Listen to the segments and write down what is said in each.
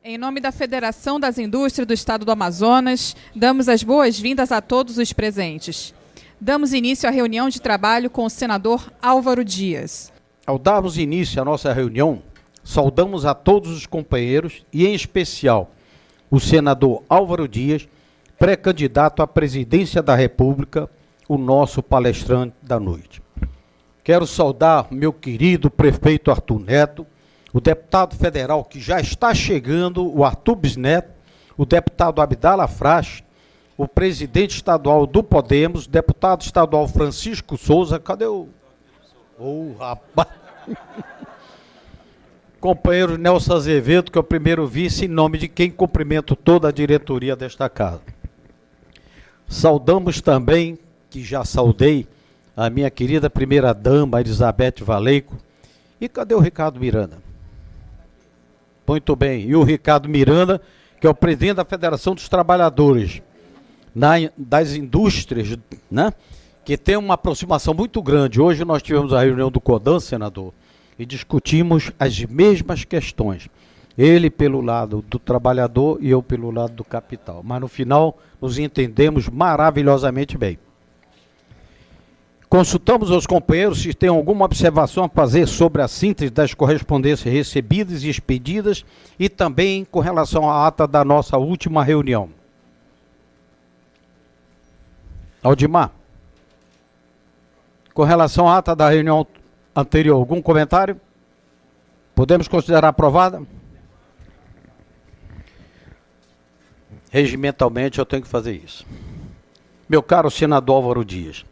Em nome da Federação das Indústrias do Estado do Amazonas, damos as boas-vindas a todos os presentes. Damos início à reunião de trabalho com o senador Álvaro Dias. Ao darmos início à nossa reunião, saudamos a todos os companheiros e, em especial, o senador Álvaro Dias, pré-candidato à presidência da República, o nosso palestrante da noite. Quero saudar meu querido prefeito Arthur Neto, o deputado federal que já está chegando, o Arthur Bisneto, o deputado Abdala Frache, o presidente estadual do Podemos, deputado estadual Francisco Souza, cadê o... rapaz! Companheiro Nelson Azevedo, que é o primeiro vice, em nome de quem cumprimento toda a diretoria desta casa. Saudamos também, que já saudei, a minha querida primeira-dama, Elizabeth Valeico. E cadê o Ricardo Miranda? Muito bem. E o Ricardo Miranda, que é o presidente da Federação dos Trabalhadores das Indústrias, né? Que tem uma aproximação muito grande. Hoje nós tivemos a reunião do CODAN, senador, e discutimos as mesmas questões. Ele pelo lado do trabalhador e eu pelo lado do capital. Mas no final nos entendemos maravilhosamente bem. Consultamos aos companheiros se tem alguma observação a fazer sobre a síntese das correspondências recebidas e expedidas e também com relação à ata da nossa última reunião. Aldimar, com relação à ata da reunião anterior, algum comentário? Podemos considerar aprovada? Regimentalmente eu tenho que fazer isso. Meu caro senador Álvaro Dias,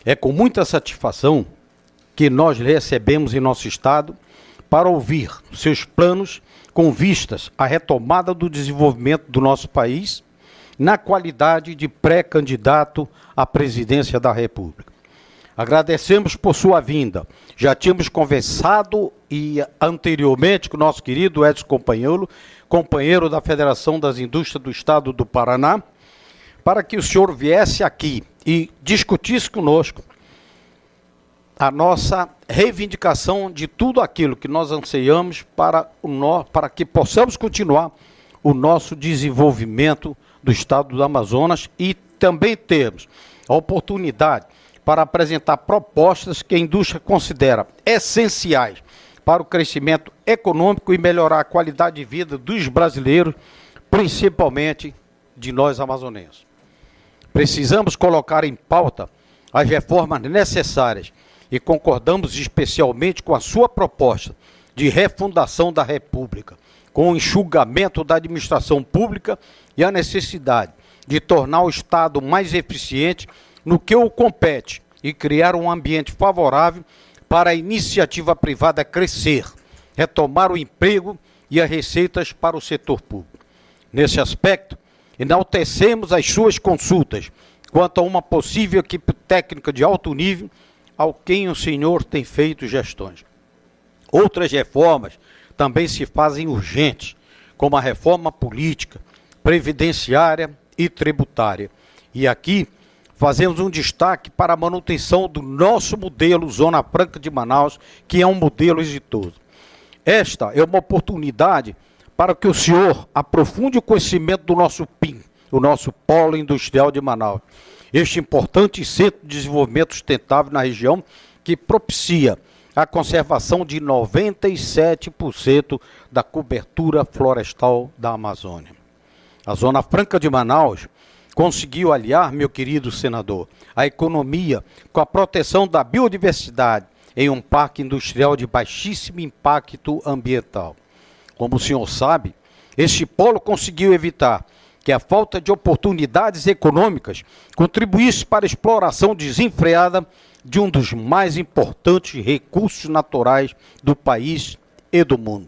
é com muita satisfação que nós recebemos em nosso estado para ouvir seus planos com vistas à retomada do desenvolvimento do nosso país na qualidade de pré-candidato à presidência da República. Agradecemos por sua vinda. Já tínhamos conversado anteriormente com o nosso querido Edson Companheiro, companheiro da Federação das Indústrias do Estado do Paraná, para que o senhor viesse aqui e discutisse conosco a nossa reivindicação de tudo aquilo que nós anseiamos para que possamos continuar o nosso desenvolvimento do Estado do Amazonas e também termos a oportunidade para apresentar propostas que a indústria considera essenciais para o crescimento econômico e melhorar a qualidade de vida dos brasileiros, principalmente de nós amazonenses. Precisamos colocar em pauta as reformas necessárias e concordamos especialmente com a sua proposta de refundação da República, com o enxugamento da administração pública e a necessidade de tornar o Estado mais eficiente no que o compete e criar um ambiente favorável para a iniciativa privada crescer, retomar o emprego e as receitas para o setor público. Nesse aspecto, enaltecemos as suas consultas quanto a uma possível equipe técnica de alto nível ao quem o senhor tem feito gestões. Outras reformas também se fazem urgentes, como a reforma política, previdenciária e tributária. E aqui fazemos um destaque para a manutenção do nosso modelo Zona Franca de Manaus, que é um modelo exitoso. Esta é uma oportunidade para que o senhor aprofunde o conhecimento do nosso PIM, o nosso Polo Industrial de Manaus. Este importante centro de desenvolvimento sustentável na região que propicia a conservação de 97% da cobertura florestal da Amazônia. A Zona Franca de Manaus conseguiu aliar, meu querido senador, a economia com a proteção da biodiversidade em um parque industrial de baixíssimo impacto ambiental. Como o senhor sabe, este polo conseguiu evitar que a falta de oportunidades econômicas contribuísse para a exploração desenfreada de um dos mais importantes recursos naturais do país e do mundo.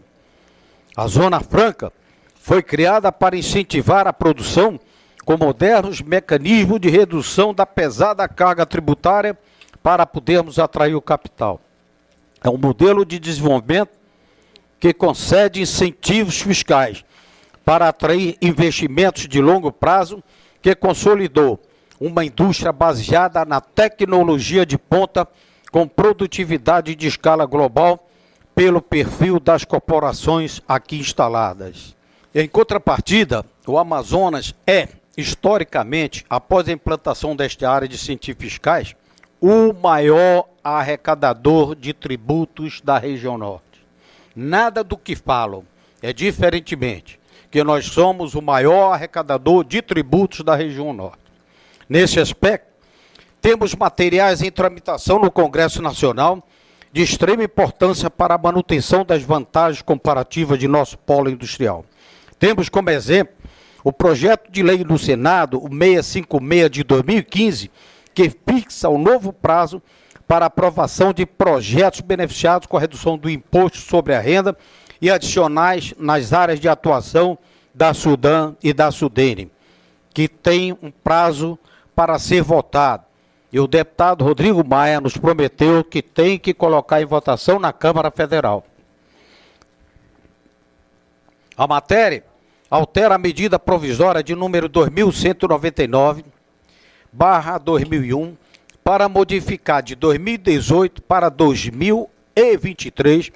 A Zona Franca foi criada para incentivar a produção com modernos mecanismos de redução da pesada carga tributária para podermos atrair o capital. É um modelo de desenvolvimento que concede incentivos fiscais para atrair investimentos de longo prazo, que consolidou uma indústria baseada na tecnologia de ponta, com produtividade de escala global, pelo perfil das corporações aqui instaladas. Em contrapartida, o Amazonas é, historicamente, após a implantação desta área de incentivos fiscais, o maior arrecadador de tributos da região norte. Nada do que falam é diferentemente que nós somos o maior arrecadador de tributos da região norte. Nesse aspecto, temos materiais em tramitação no Congresso Nacional de extrema importância para a manutenção das vantagens comparativas de nosso polo industrial. Temos como exemplo o projeto de lei do Senado, o 656 de 2015, que fixa o novo prazo para aprovação de projetos beneficiados com a redução do imposto sobre a renda e adicionais nas áreas de atuação da Sudam e da Sudene, que tem um prazo para ser votado. E o deputado Rodrigo Maia nos prometeu que tem que colocar em votação na Câmara Federal. A matéria altera a medida provisória de número 2199/2001 para modificar de 2018 para 2023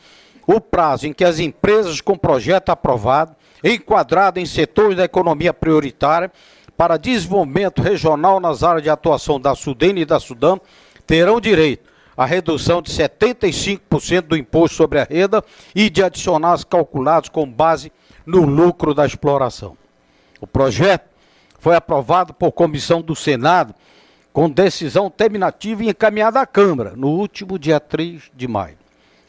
o prazo em que as empresas com projeto aprovado, enquadrado em setores da economia prioritária para desenvolvimento regional nas áreas de atuação da Sudene e da Sudam, terão direito à redução de 75% do imposto sobre a renda e de adicionais calculados com base no lucro da exploração. O projeto foi aprovado por comissão do Senado com decisão terminativa e encaminhada à Câmara no último dia 3 de maio.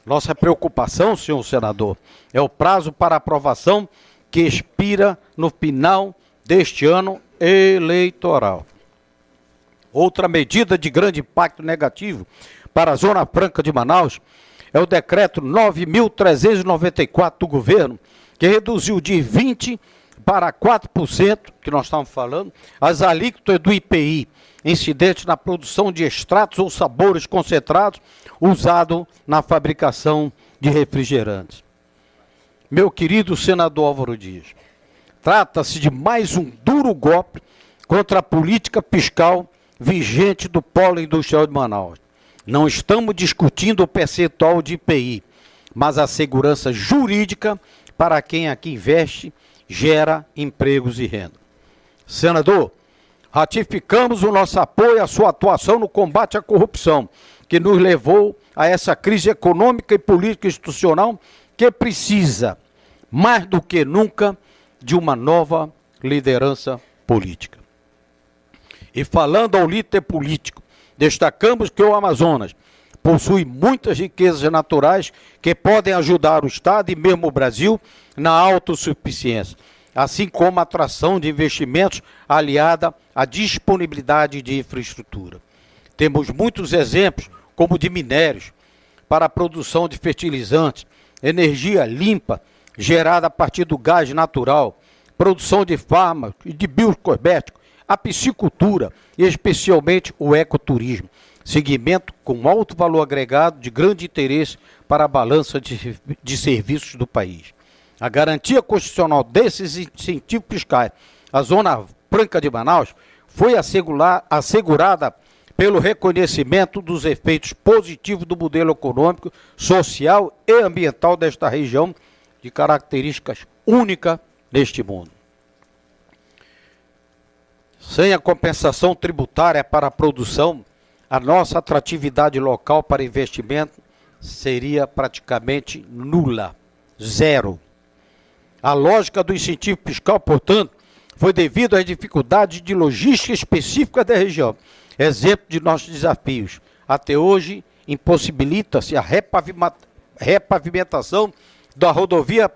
Nossa preocupação, senhor senador, é o prazo para aprovação que expira no final deste ano eleitoral. Outra medida de grande impacto negativo para a Zona Franca de Manaus é o decreto 9.394 do governo, que reduziu de 20% para 4%, que nós estamos falando, as alíquotas do IPI, incidentes na produção de extratos ou sabores concentrados, usado na fabricação de refrigerantes. Meu querido senador Álvaro Dias, trata-se de mais um duro golpe contra a política fiscal vigente do Polo Industrial de Manaus. Não estamos discutindo o percentual de IPI, mas a segurança jurídica para quem aqui investe, gera empregos e renda. Senador, ratificamos o nosso apoio à sua atuação no combate à corrupção, que nos levou a essa crise econômica e política institucional que precisa, mais do que nunca, de uma nova liderança política. E falando ao líder político, destacamos que o Amazonas possui muitas riquezas naturais que podem ajudar o Estado e mesmo o Brasil na autossuficiência, assim como a atração de investimentos aliada à disponibilidade de infraestrutura. Temos muitos exemplos, como de minérios, para a produção de fertilizantes, energia limpa gerada a partir do gás natural, produção de fármacos e de biocosméticos, a piscicultura e especialmente o ecoturismo, segmento com alto valor agregado de grande interesse para a balança de serviços do país. A garantia constitucional desses incentivos fiscais à Zona Franca de Manaus foi assegurada pelo reconhecimento dos efeitos positivos do modelo econômico, social e ambiental desta região, de características únicas neste mundo. Sem a compensação tributária para a produção, a nossa atratividade local para investimento seria praticamente nula, zero. A lógica do incentivo fiscal, portanto, foi devido às dificuldades de logística específica da região. Exemplo de nossos desafios. Até hoje, impossibilita-se a repavimentação da rodovia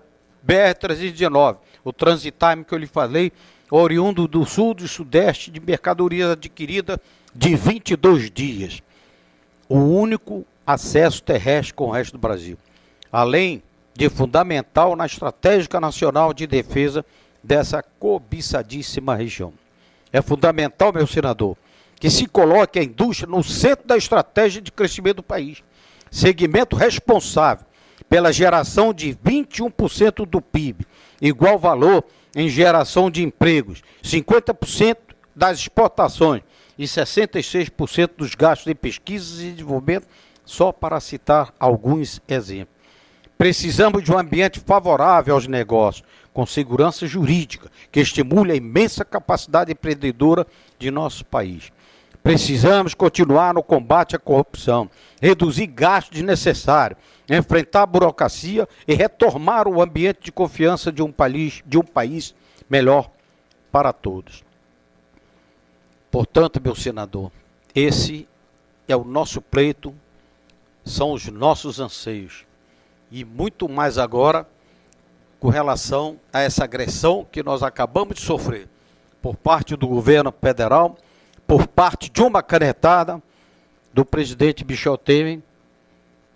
BR-319, o transit time que eu lhe falei, oriundo do sul e sudeste de mercadorias adquiridas de 22 dias. O único acesso terrestre com o resto do Brasil. Além de fundamental na estratégia nacional de defesa dessa cobiçadíssima região. É fundamental, meu senador, que se coloque a indústria no centro da estratégia de crescimento do país. Segmento responsável pela geração de 21% do PIB, igual valor em geração de empregos, 50% das exportações e 66% dos gastos em pesquisas e desenvolvimento, só para citar alguns exemplos. Precisamos de um ambiente favorável aos negócios, com segurança jurídica, que estimule a imensa capacidade empreendedora de nosso país. Precisamos continuar no combate à corrupção, reduzir gastos desnecessários, enfrentar a burocracia e retomar o ambiente de confiança de um país melhor para todos. Portanto, meu senador, esse é o nosso pleito, são os nossos anseios. E muito mais agora com relação a essa agressão que nós acabamos de sofrer por parte do governo federal, por parte de uma canetada do presidente Michel Temer,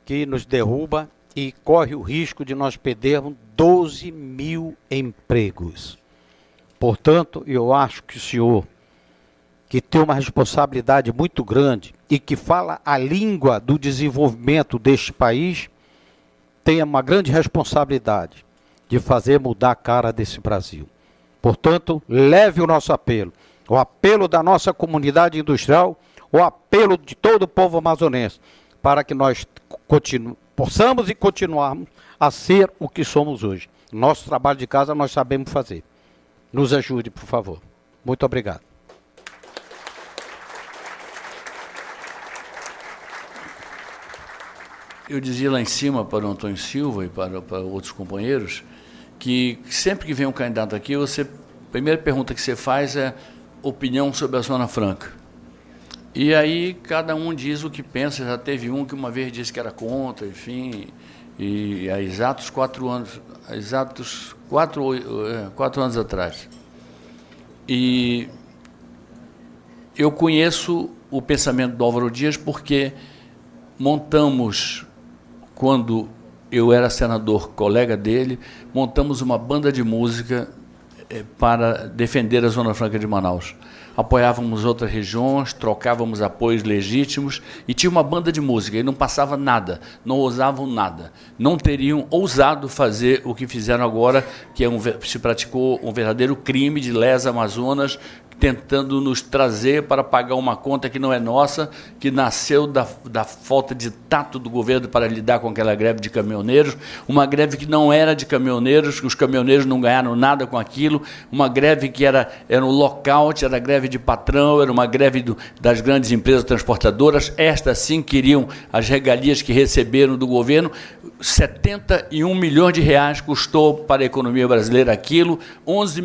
que nos derruba e corre o risco de nós perdermos 12 mil empregos. Portanto, eu acho que o senhor, que tem uma responsabilidade muito grande e que fala a língua do desenvolvimento deste país, tem uma grande responsabilidade de fazer mudar a cara desse Brasil. Portanto, leve o nosso apelo, o apelo da nossa comunidade industrial, o apelo de todo o povo amazonense, para que nós possamos e continuarmos a ser o que somos hoje. Nosso trabalho de casa nós sabemos fazer. Nos ajude, por favor. Muito obrigado. Eu dizia lá em cima para o Antônio Silva e para outros companheiros que sempre que vem um candidato aqui, a primeira pergunta que você faz é opinião sobre a Zona Franca. E aí cada um diz o que pensa. Já teve um que uma vez disse que era contra, enfim, e há exatos 4 anos atrás. E eu conheço o pensamento do Álvaro Dias porque montamos, quando eu era senador, colega dele, montamos uma banda de música para defender a Zona Franca de Manaus. Apoiávamos outras regiões, trocávamos apoios legítimos e tinha uma banda de música e não passava nada, não ousavam nada. Não teriam ousado fazer o que fizeram agora, que se praticou um verdadeiro crime de lesa Amazonas, tentando nos trazer para pagar uma conta que não é nossa, que nasceu da falta de tato do governo para lidar com aquela greve de caminhoneiros, uma greve que não era de caminhoneiros, que os caminhoneiros não ganharam nada com aquilo, uma greve que era um lockout, era greve de patrão, era uma greve das grandes empresas transportadoras. Estas sim queriam as regalias que receberam do governo. 71 milhões de reais custou para a economia brasileira aquilo, 11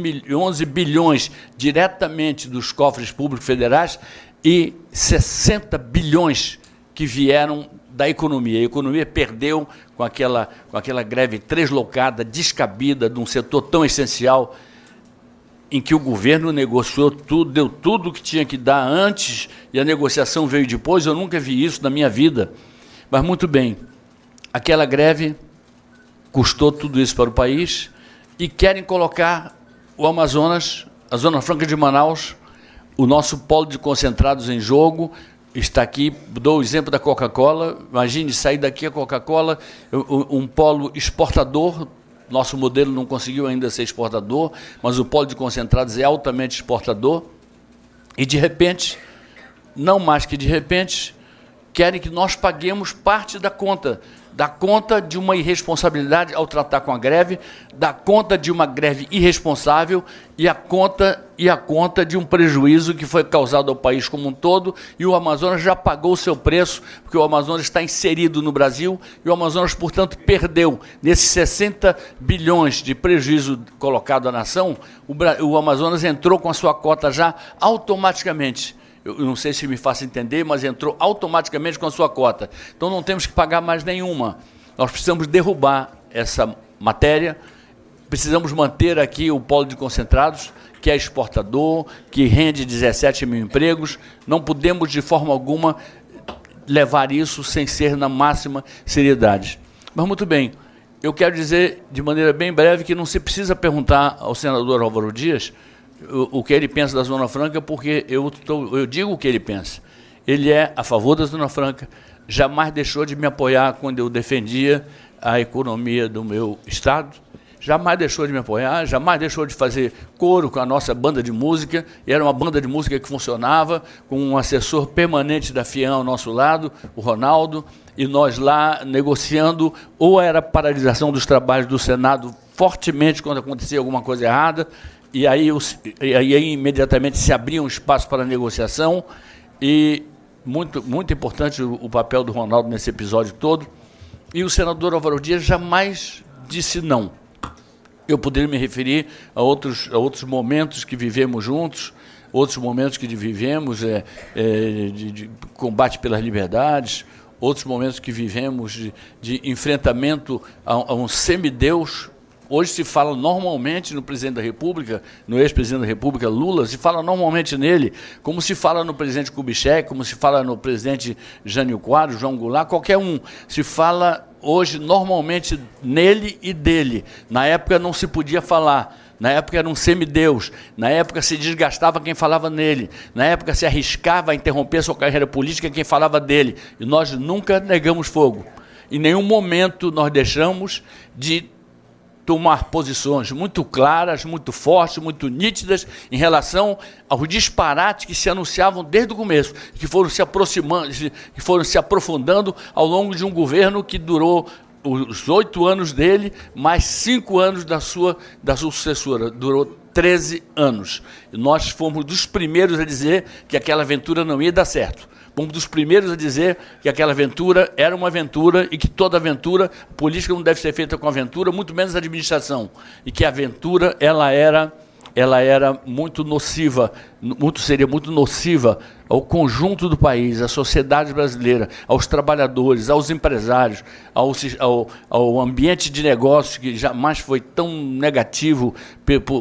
bilhões diretamente dos cofres públicos federais e 60 bilhões que vieram da economia. A economia perdeu com aquela greve translocada, descabida, de um setor tão essencial, em que o governo negociou tudo, deu tudo o que tinha que dar antes e a negociação veio depois. Eu nunca vi isso na minha vida. Mas, muito bem, aquela greve custou tudo isso para o país e querem colocar o Amazonas, a Zona Franca de Manaus, o nosso polo de concentrados em jogo. Está aqui, dou o exemplo da Coca-Cola. Imagine sair daqui a Coca-Cola, um polo exportador. Nosso modelo não conseguiu ainda ser exportador, mas o polo de concentrados é altamente exportador. E, de repente, não mais que de repente, querem que nós paguemos parte da conta de uma irresponsabilidade ao tratar com a greve, da conta de uma greve irresponsável e a conta de um prejuízo que foi causado ao país como um todo, e o Amazonas já pagou o seu preço, porque o Amazonas está inserido no Brasil, e o Amazonas, portanto, perdeu. Nesses 60 bilhões de prejuízo colocado à nação, o Amazonas entrou com a sua cota já automaticamente. Eu não sei se me faço entender, mas entrou automaticamente com a sua cota. Então não temos que pagar mais nenhuma. Nós precisamos derrubar essa matéria, precisamos manter aqui o polo de concentrados, que é exportador, que rende 17 mil empregos. Não podemos, de forma alguma, levar isso sem ser na máxima seriedade. Mas, muito bem, eu quero dizer, de maneira bem breve, que não se precisa perguntar ao senador Álvaro Dias o que ele pensa da Zona Franca, porque eu digo o que ele pensa. Ele é a favor da Zona Franca, jamais deixou de me apoiar quando eu defendia a economia do meu estado, jamais deixou de me apoiar, jamais deixou de fazer coro com a nossa banda de música. Era uma banda de música que funcionava, com um assessor permanente da FIAM ao nosso lado, o Ronaldo, e nós lá negociando, ou era paralisação dos trabalhos do Senado fortemente quando acontecia alguma coisa errada, e aí imediatamente se abria um espaço para negociação, e muito importante o papel do Ronaldo nesse episódio todo. E o senador Álvaro Dias jamais disse não. Eu poderia me referir a outros momentos que vivemos juntos, outros momentos que vivemos de combate pelas liberdades, outros momentos que vivemos de enfrentamento a um semideus. Hoje se fala normalmente no presidente da República, no ex-presidente da República, Lula, se fala normalmente nele, como se fala no presidente Kubitschek, como se fala no presidente Jânio Quadros, João Goulart, qualquer um. Se fala hoje normalmente nele e dele. Na época não se podia falar. Na época era um semideus. Na época se desgastava quem falava nele. Na época se arriscava a interromper a sua carreira política quem falava dele. E nós nunca negamos fogo. Em nenhum momento nós deixamos de tomar posições muito claras, muito fortes, muito nítidas em relação aos disparates que se anunciavam desde o começo, que foram se aproximando, que foram se aprofundando ao longo de um governo que durou os 8 anos dele, mais 5 anos da sua sucessora, durou 13 anos. E nós fomos dos primeiros a dizer que aquela aventura não ia dar certo. Fomos dos primeiros a dizer que aquela aventura era uma aventura e que toda aventura, política não deve ser feita com aventura, muito menos administração. E que a aventura ela era muito nociva, seria muito nociva ao conjunto do país, à sociedade brasileira, aos trabalhadores, aos empresários, ao ambiente de negócios que jamais foi tão negativo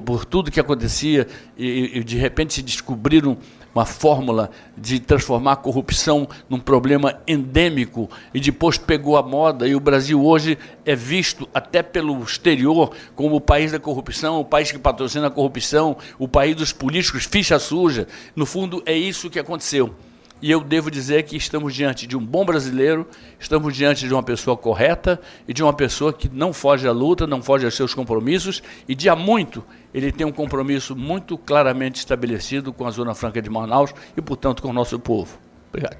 por tudo que acontecia e de repente se descobriram uma fórmula de transformar a corrupção num problema endêmico e depois pegou a moda, e o Brasil hoje é visto até pelo exterior como o país da corrupção, o país que patrocina a corrupção, o país dos políticos ficha suja. No fundo, é isso que aconteceu. E eu devo dizer que estamos diante de um bom brasileiro, estamos diante de uma pessoa correta e de uma pessoa que não foge à luta, não foge aos seus compromissos, e de há muito ele tem um compromisso muito claramente estabelecido com a Zona Franca de Manaus e, portanto, com o nosso povo. Obrigado.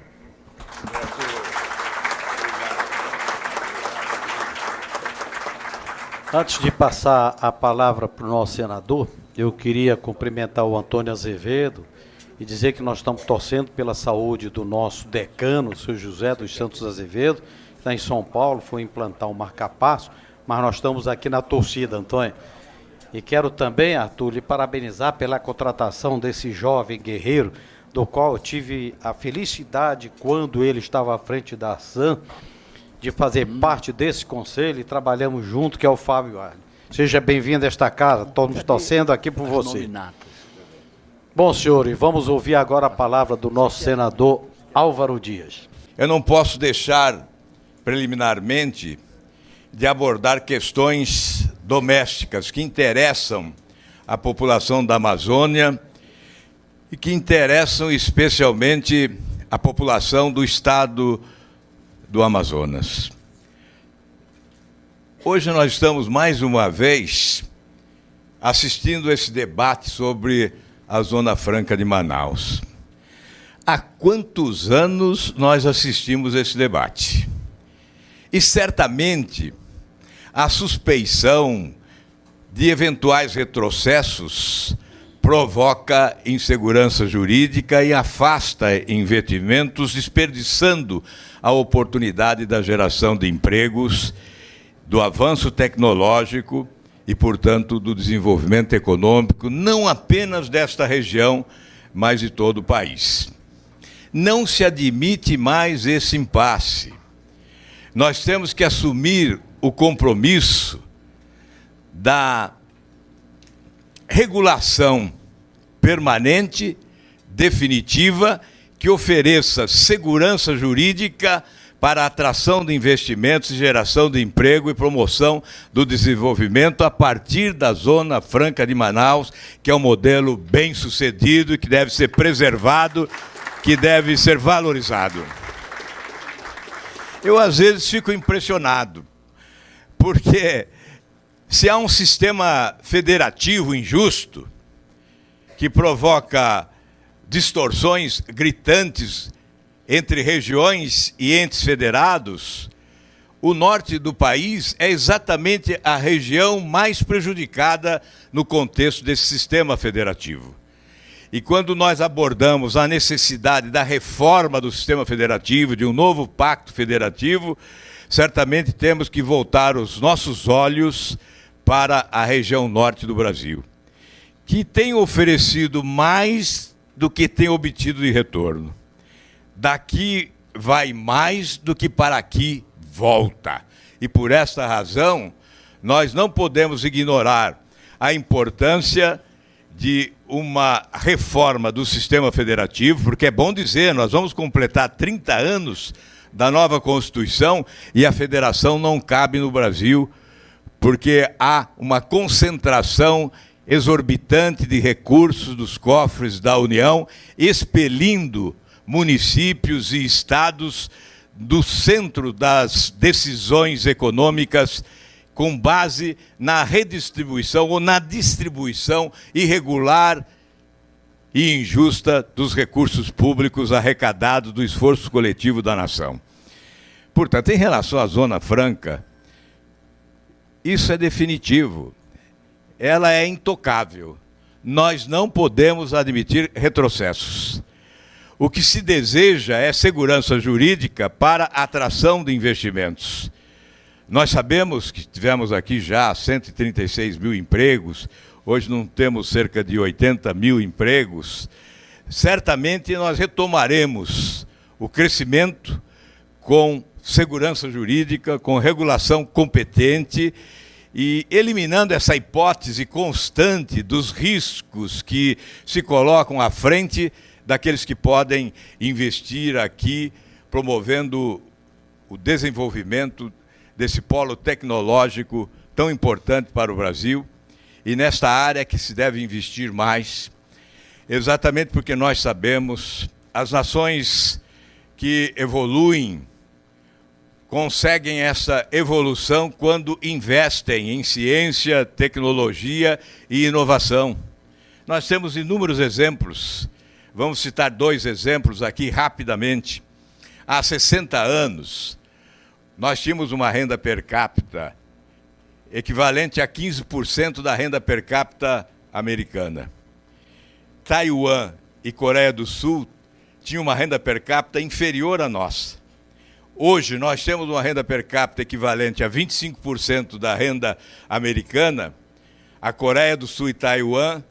Antes de passar a palavra para o nosso senador, eu queria cumprimentar o Antônio Azevedo e dizer que nós estamos torcendo pela saúde do nosso decano, o senhor José dos Santos Azevedo, que está em São Paulo, foi implantar um marca-passo, mas nós estamos aqui na torcida, Antônio. E quero também, Arthur, lhe parabenizar pela contratação desse jovem guerreiro, do qual eu tive a felicidade, quando ele estava à frente da SAM, de fazer parte desse conselho, e trabalhamos junto, que é o Fábio Arne. Seja bem-vindo a esta casa, estamos torcendo aqui por você. Bom, senhor, e vamos ouvir agora a palavra do nosso senador Álvaro Dias. Eu não posso deixar, preliminarmente, de abordar questões domésticas que interessam a população da Amazônia e que interessam especialmente a população do estado do Amazonas. Hoje nós estamos mais uma vez assistindo esse debate sobre a Zona Franca de Manaus. Há quantos anos nós assistimos esse debate? E certamente a suspeição de eventuais retrocessos provoca insegurança jurídica e afasta investimentos, desperdiçando a oportunidade da geração de empregos, do avanço tecnológico e, portanto, do desenvolvimento econômico, não apenas desta região, mas de todo o país. Não se admite mais esse impasse. Nós temos que assumir o compromisso da regulação permanente, definitiva, que ofereça segurança jurídica para a atração de investimentos, geração de emprego e promoção do desenvolvimento a partir da Zona Franca de Manaus, que é um modelo bem-sucedido e que deve ser preservado, que deve ser valorizado. Eu, às vezes, fico impressionado, porque se há um sistema federativo injusto, que provoca distorções gritantes entre regiões e entes federados, o norte do país é exatamente a região mais prejudicada no contexto desse sistema federativo. E quando nós abordamos a necessidade da reforma do sistema federativo, de um novo pacto federativo, certamente temos que voltar os nossos olhos para a região norte do Brasil, que tem oferecido mais do que tem obtido de retorno. Daqui vai mais do que para aqui volta. E por esta razão, nós não podemos ignorar a importância de uma reforma do sistema federativo, porque é bom dizer, nós vamos completar 30 anos da nova Constituição e a federação não cabe no Brasil, porque há uma concentração exorbitante de recursos dos cofres da União, expelindo municípios e estados do centro das decisões econômicas com base na redistribuição ou na distribuição irregular e injusta dos recursos públicos arrecadados do esforço coletivo da nação. Portanto, em relação à Zona Franca, isso é definitivo. Ela é intocável. Nós não podemos admitir retrocessos. O que se deseja é segurança jurídica para a atração de investimentos. Nós sabemos que tivemos aqui já 136 mil empregos, hoje não temos cerca de 80 mil empregos. Certamente nós retomaremos o crescimento com segurança jurídica, com regulação competente e eliminando essa hipótese constante dos riscos que se colocam à frente daqueles que podem investir aqui, promovendo o desenvolvimento desse polo tecnológico tão importante para o Brasil, e nesta área que se deve investir mais, exatamente porque nós sabemos, as nações que evoluem conseguem essa evolução quando investem em ciência, tecnologia e inovação. Nós temos inúmeros exemplos. Vamos citar 2 exemplos aqui rapidamente. Há 60 anos, nós tínhamos uma renda per capita equivalente a 15% da renda per capita americana. Taiwan e Coreia do Sul tinham uma renda per capita inferior à nossa. Hoje, nós temos uma renda per capita equivalente a 25% da renda americana. A Coreia do Sul e Taiwan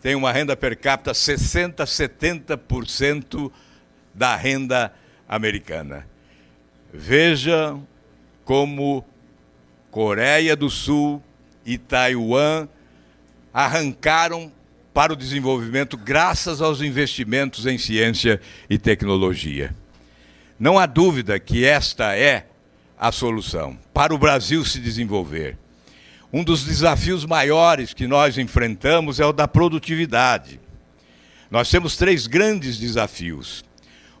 têm uma renda per capita 60%, 70% da renda americana. Veja como Coreia do Sul e Taiwan arrancaram para o desenvolvimento graças aos investimentos em ciência e tecnologia. Não há dúvida que esta é a solução para o Brasil se desenvolver. Um dos desafios maiores que nós enfrentamos é o da produtividade. Nós temos 3 grandes desafios.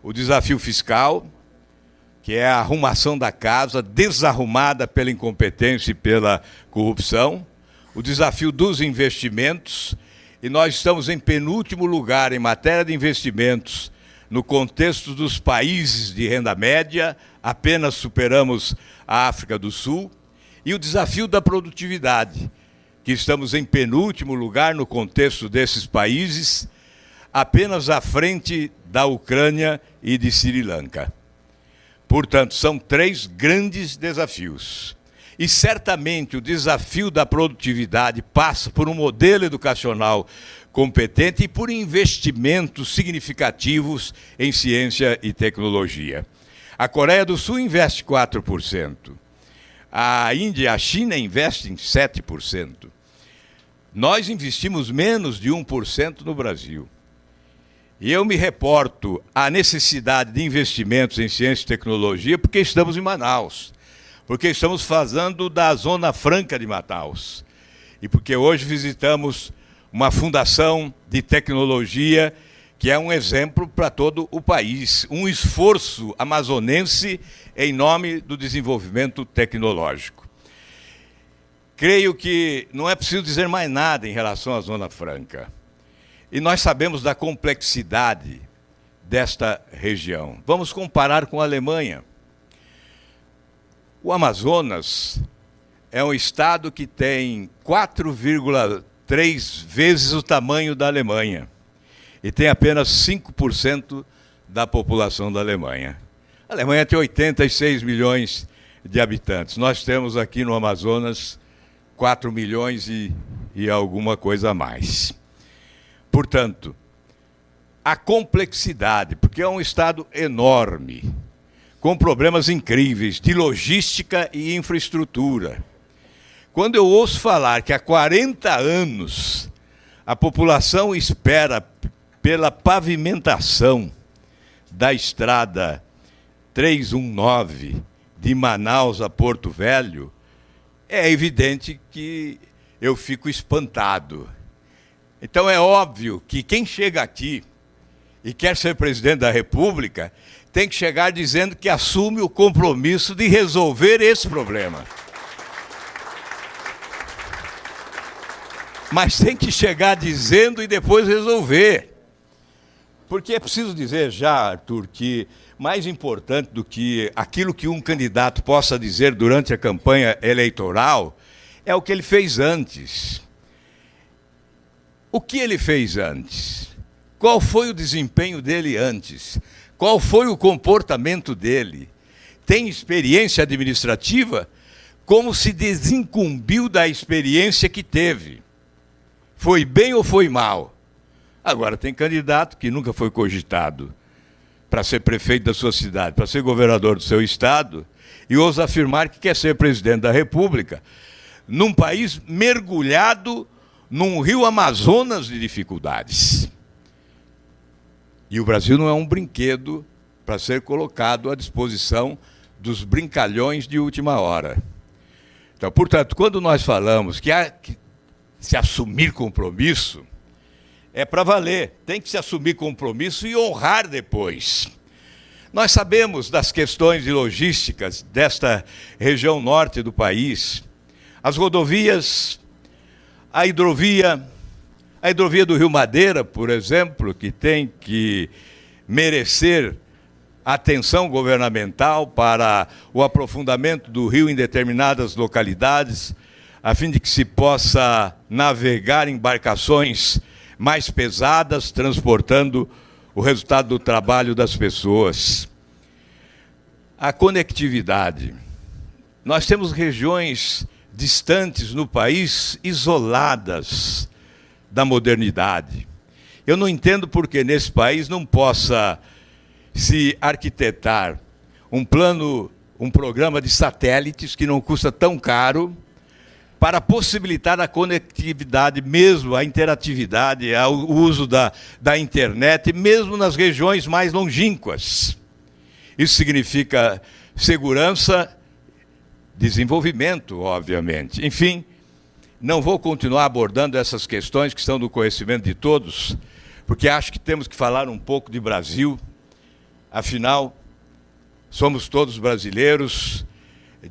O desafio fiscal, que é a arrumação da casa, desarrumada pela incompetência e pela corrupção. O desafio dos investimentos, e nós estamos em penúltimo lugar em matéria de investimentos no contexto dos países de renda média, apenas superamos a África do Sul. E o desafio da produtividade, que estamos em penúltimo lugar no contexto desses países, apenas à frente da Ucrânia e de Sri Lanka. Portanto, são 3 grandes desafios. E certamente o desafio da produtividade passa por um modelo educacional competente e por investimentos significativos em ciência e tecnologia. A Coreia do Sul investe 4%. A Índia e a China investem 7%. Nós investimos menos de 1% no Brasil. E eu me reporto à necessidade de investimentos em ciência e tecnologia porque estamos em Manaus, porque estamos falando da Zona Franca de Manaus, e porque hoje visitamos uma fundação de tecnologia que é um exemplo para todo o país, um esforço amazonense em nome do desenvolvimento tecnológico. Creio que não é preciso dizer mais nada em relação à Zona Franca. E nós sabemos da complexidade desta região. Vamos comparar com a Alemanha. O Amazonas é um estado que tem 4,3 vezes o tamanho da Alemanha e tem apenas 5% da população da Alemanha. A Alemanha tem 86 milhões de habitantes. Nós temos aqui no Amazonas 4 milhões e alguma coisa a mais. Portanto, a complexidade, porque é um estado enorme, com problemas incríveis de logística e infraestrutura. Quando eu ouço falar que há 40 anos a população espera pela pavimentação da estrada 319 de Manaus a Porto Velho, é evidente que eu fico espantado. Então é óbvio que quem chega aqui e quer ser presidente da República tem que chegar dizendo que assume o compromisso de resolver esse problema. Mas tem que chegar dizendo e depois resolver. Porque é preciso dizer já, Arthur, que mais importante do que aquilo que um candidato possa dizer durante a campanha eleitoral é o que ele fez antes. O que ele fez antes? Qual foi o desempenho dele antes? Qual foi o comportamento dele? Tem experiência administrativa? Como se desincumbiu da experiência que teve? Foi bem ou foi mal? Agora, tem candidato que nunca foi cogitado para ser prefeito da sua cidade, para ser governador do seu estado, e ousa afirmar que quer ser presidente da República, num país mergulhado num rio Amazonas de dificuldades. E o Brasil não é um brinquedo para ser colocado à disposição dos brincalhões de última hora. Então, portanto, quando nós falamos que há que se assumir compromisso, é para valer. Tem que se assumir compromisso e honrar depois. Nós sabemos das questões de logísticas desta região norte do país. As rodovias, a hidrovia do Rio Madeira, por exemplo, que tem que merecer atenção governamental para o aprofundamento do rio em determinadas localidades, a fim de que se possa navegar embarcações mais pesadas, transportando o resultado do trabalho das pessoas. A conectividade. Nós temos regiões distantes no país, isoladas da modernidade. Eu não entendo por que nesse país não possa se arquitetar um programa de satélites que não custa tão caro, para possibilitar a conectividade mesmo, a interatividade, o uso da internet, mesmo nas regiões mais longínquas. Isso significa segurança, desenvolvimento, obviamente. Enfim, não vou continuar abordando essas questões que estão do conhecimento de todos, porque acho que temos que falar um pouco de Brasil. Afinal, somos todos brasileiros,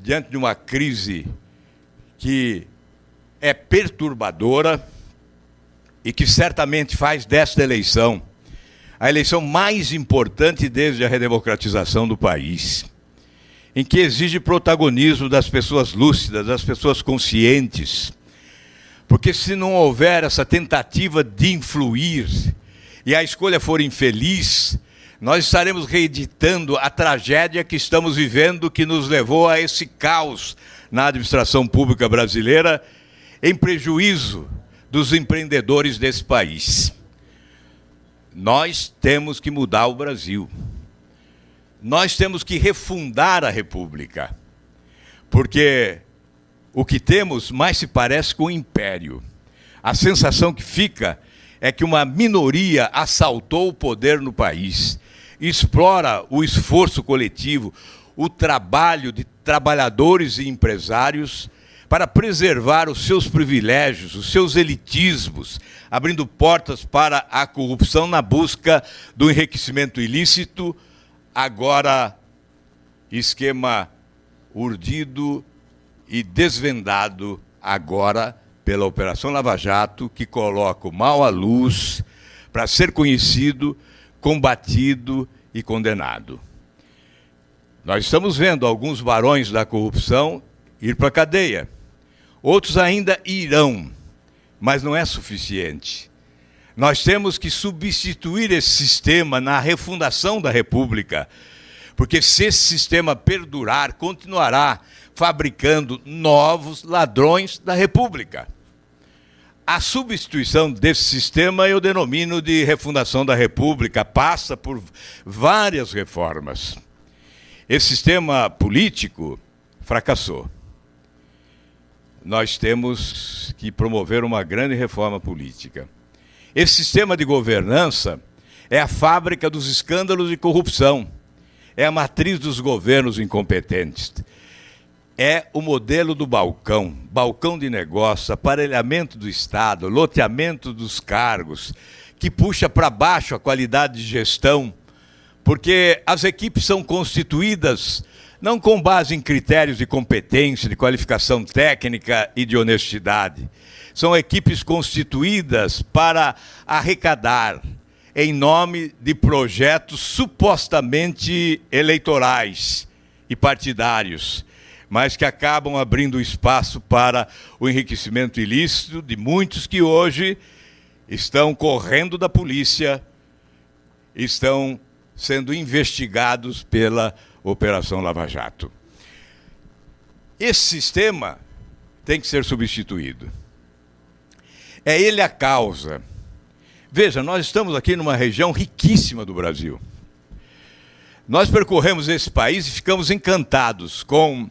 diante de uma crise que é perturbadora e que certamente faz desta eleição a eleição mais importante desde a redemocratização do país, em que exige protagonismo das pessoas lúcidas, das pessoas conscientes, porque se não houver essa tentativa de influir e a escolha for infeliz, nós estaremos reeditando a tragédia que estamos vivendo, que nos levou a esse caos na administração pública brasileira, em prejuízo dos empreendedores desse país. Nós temos que mudar o Brasil. Nós temos que refundar a República, porque o que temos mais se parece com o império. A sensação que fica é que uma minoria assaltou o poder no país, explora o esforço coletivo, o trabalho de trabalhadores e empresários para preservar os seus privilégios, os seus elitismos, abrindo portas para a corrupção na busca do enriquecimento ilícito, agora esquema urdido e desvendado agora pela Operação Lava Jato, que coloca o mal à luz para ser conhecido, combatido e condenado. Nós estamos vendo alguns barões da corrupção ir para a cadeia. Outros ainda irão, mas não é suficiente. Nós temos que substituir esse sistema na refundação da República, porque se esse sistema perdurar, continuará fabricando novos ladrões da República. A substituição desse sistema eu denomino de refundação da República, passa por várias reformas. Esse sistema político fracassou. Nós temos que promover uma grande reforma política. Esse sistema de governança é a fábrica dos escândalos de corrupção, é a matriz dos governos incompetentes. É o modelo do balcão, balcão de negócio, aparelhamento do Estado, loteamento dos cargos, que puxa para baixo a qualidade de gestão, porque as equipes são constituídas não com base em critérios de competência, de qualificação técnica e de honestidade. São equipes constituídas para arrecadar em nome de projetos supostamente eleitorais e partidários, mas que acabam abrindo espaço para o enriquecimento ilícito de muitos que hoje estão correndo da polícia, estão sendo investigados pela Operação Lava Jato. Esse sistema tem que ser substituído. É ele a causa. Veja, nós estamos aqui numa região riquíssima do Brasil. Nós percorremos esse país e ficamos encantados com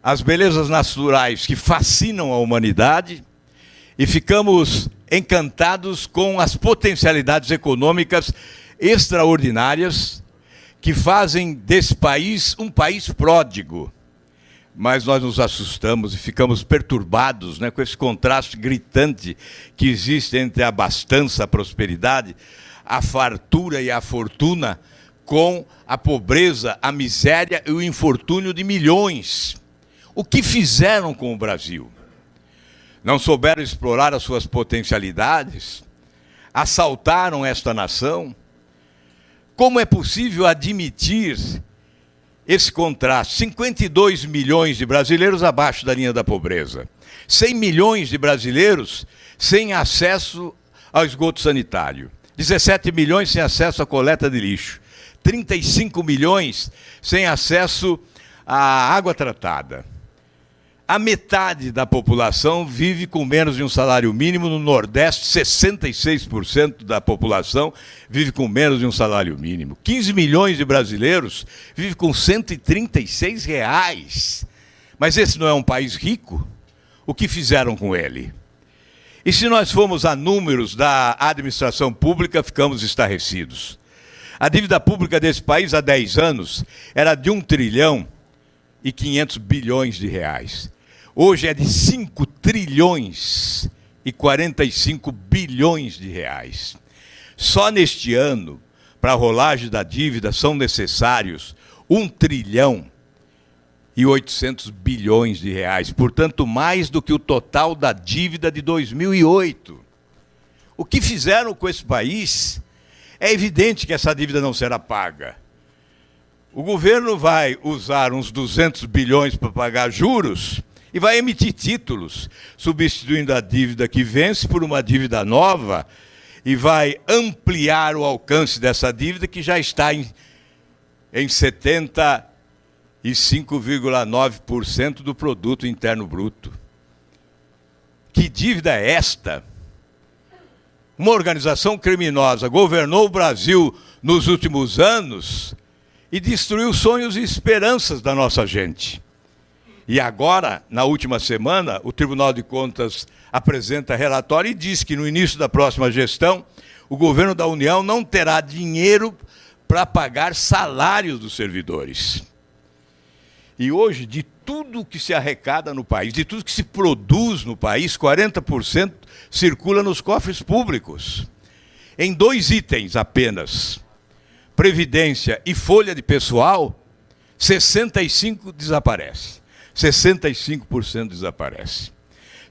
as belezas naturais que fascinam a humanidade e ficamos encantados com as potencialidades econômicas extraordinárias que fazem desse país um país pródigo. Mas nós nos assustamos e ficamos perturbados, né, com esse contraste gritante que existe entre a abastança, a prosperidade, a fartura e a fortuna, com a pobreza, a miséria e o infortúnio de milhões. O que fizeram com o Brasil? Não souberam explorar as suas potencialidades? Assaltaram esta nação? Como é possível admitir esse contraste? 52 milhões de brasileiros abaixo da linha da pobreza. 100 milhões de brasileiros sem acesso ao esgoto sanitário. 17 milhões sem acesso à coleta de lixo. 35 milhões sem acesso à água tratada. A metade da população vive com menos de um salário mínimo. No Nordeste, 66% da população vive com menos de um salário mínimo. 15 milhões de brasileiros vivem com R$136. Mas esse não é um país rico? O que fizeram com ele? E se nós formos a números da administração pública, ficamos estarrecidos. A dívida pública desse país há 10 anos era de 1,5 trilhão. Hoje é de 5 trilhões e 45 bilhões de reais. Só neste ano, para a rolagem da dívida, são necessários 1 trilhão e 800 bilhões de reais. Portanto, mais do que o total da dívida de 2008. O que fizeram com esse país? É evidente que essa dívida não será paga. O governo vai usar uns 200 bilhões para pagar juros e vai emitir títulos, substituindo a dívida que vence por uma dívida nova, e vai ampliar o alcance dessa dívida, que já está em 75,9% do produto interno bruto. Que dívida é esta? Uma organização criminosa governou o Brasil nos últimos anos e destruiu sonhos e esperanças da nossa gente. E agora, na última semana, o Tribunal de Contas apresenta relatório e diz que no início da próxima gestão, o governo da União não terá dinheiro para pagar salários dos servidores. E hoje, de tudo que se arrecada no país, de tudo que se produz no país, 40% circula nos cofres públicos. Em 2 itens apenas, previdência e folha de pessoal, 65% desaparece. 65% desaparece.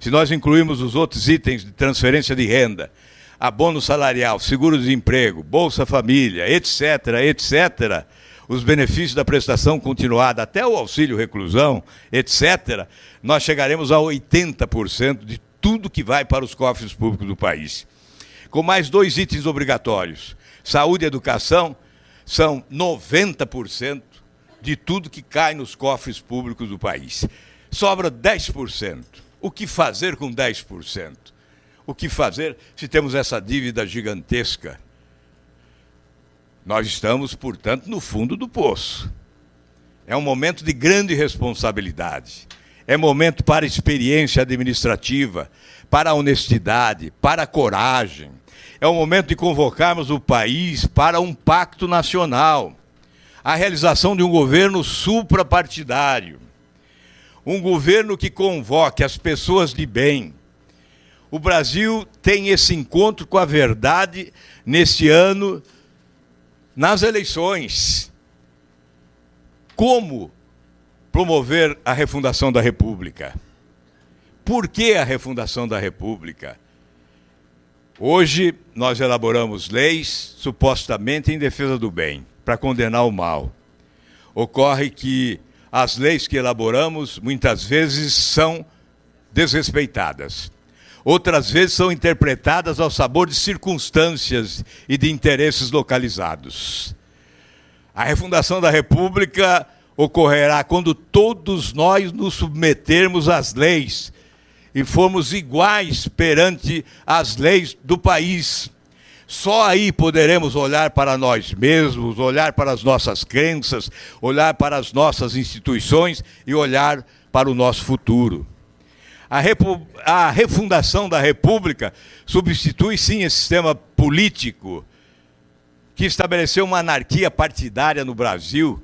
Se nós incluirmos os outros itens de transferência de renda, abono salarial, seguro-desemprego, Bolsa Família, etc., etc., os benefícios da prestação continuada, até o auxílio reclusão, etc., nós chegaremos a 80% de tudo que vai para os cofres públicos do país. Com mais 2 itens obrigatórios, saúde e educação, são 90% de tudo que cai nos cofres públicos do país. Sobra 10%. O que fazer com 10%? O que fazer se temos essa dívida gigantesca? Nós estamos, portanto, no fundo do poço. É um momento de grande responsabilidade. É momento para a experiência administrativa, para a honestidade, para a coragem. É o momento de convocarmos o país para um pacto nacional, a realização de um governo suprapartidário, um governo que convoque as pessoas de bem. O Brasil tem esse encontro com a verdade neste ano, nas eleições. Como promover a refundação da República? Por que a refundação da República? Hoje nós elaboramos leis supostamente em defesa do bem, para condenar o mal. Ocorre que as leis que elaboramos muitas vezes são desrespeitadas. Outras vezes são interpretadas ao sabor de circunstâncias e de interesses localizados. A refundação da República ocorrerá quando todos nós nos submetermos às leis e formos iguais perante as leis do país. Só aí poderemos olhar para nós mesmos, olhar para as nossas crenças, olhar para as nossas instituições e olhar para o nosso futuro. A refundação da República substitui, sim, esse sistema político que estabeleceu uma anarquia partidária no Brasil,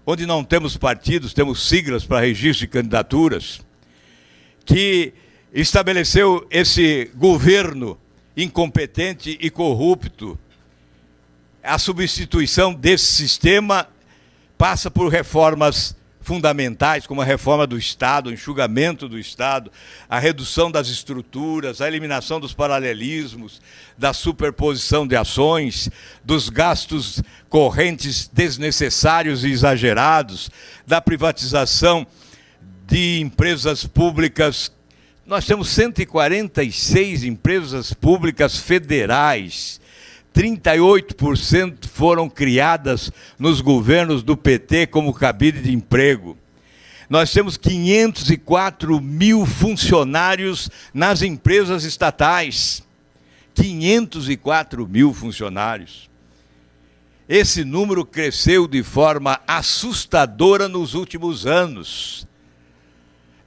onde não temos partidos, temos siglas para registro de candidaturas, que estabeleceu esse governo incompetente e corrupto. A substituição desse sistema passa por reformas fundamentais, como a reforma do Estado, o enxugamento do Estado, a redução das estruturas, a eliminação dos paralelismos, da superposição de ações, dos gastos correntes desnecessários e exagerados, da privatização de empresas públicas. Nós temos 146 empresas públicas federais, 38% foram criadas nos governos do PT como cabide de emprego. Nós temos 504 mil funcionários nas empresas estatais. 504 mil funcionários. Esse número cresceu de forma assustadora nos últimos anos.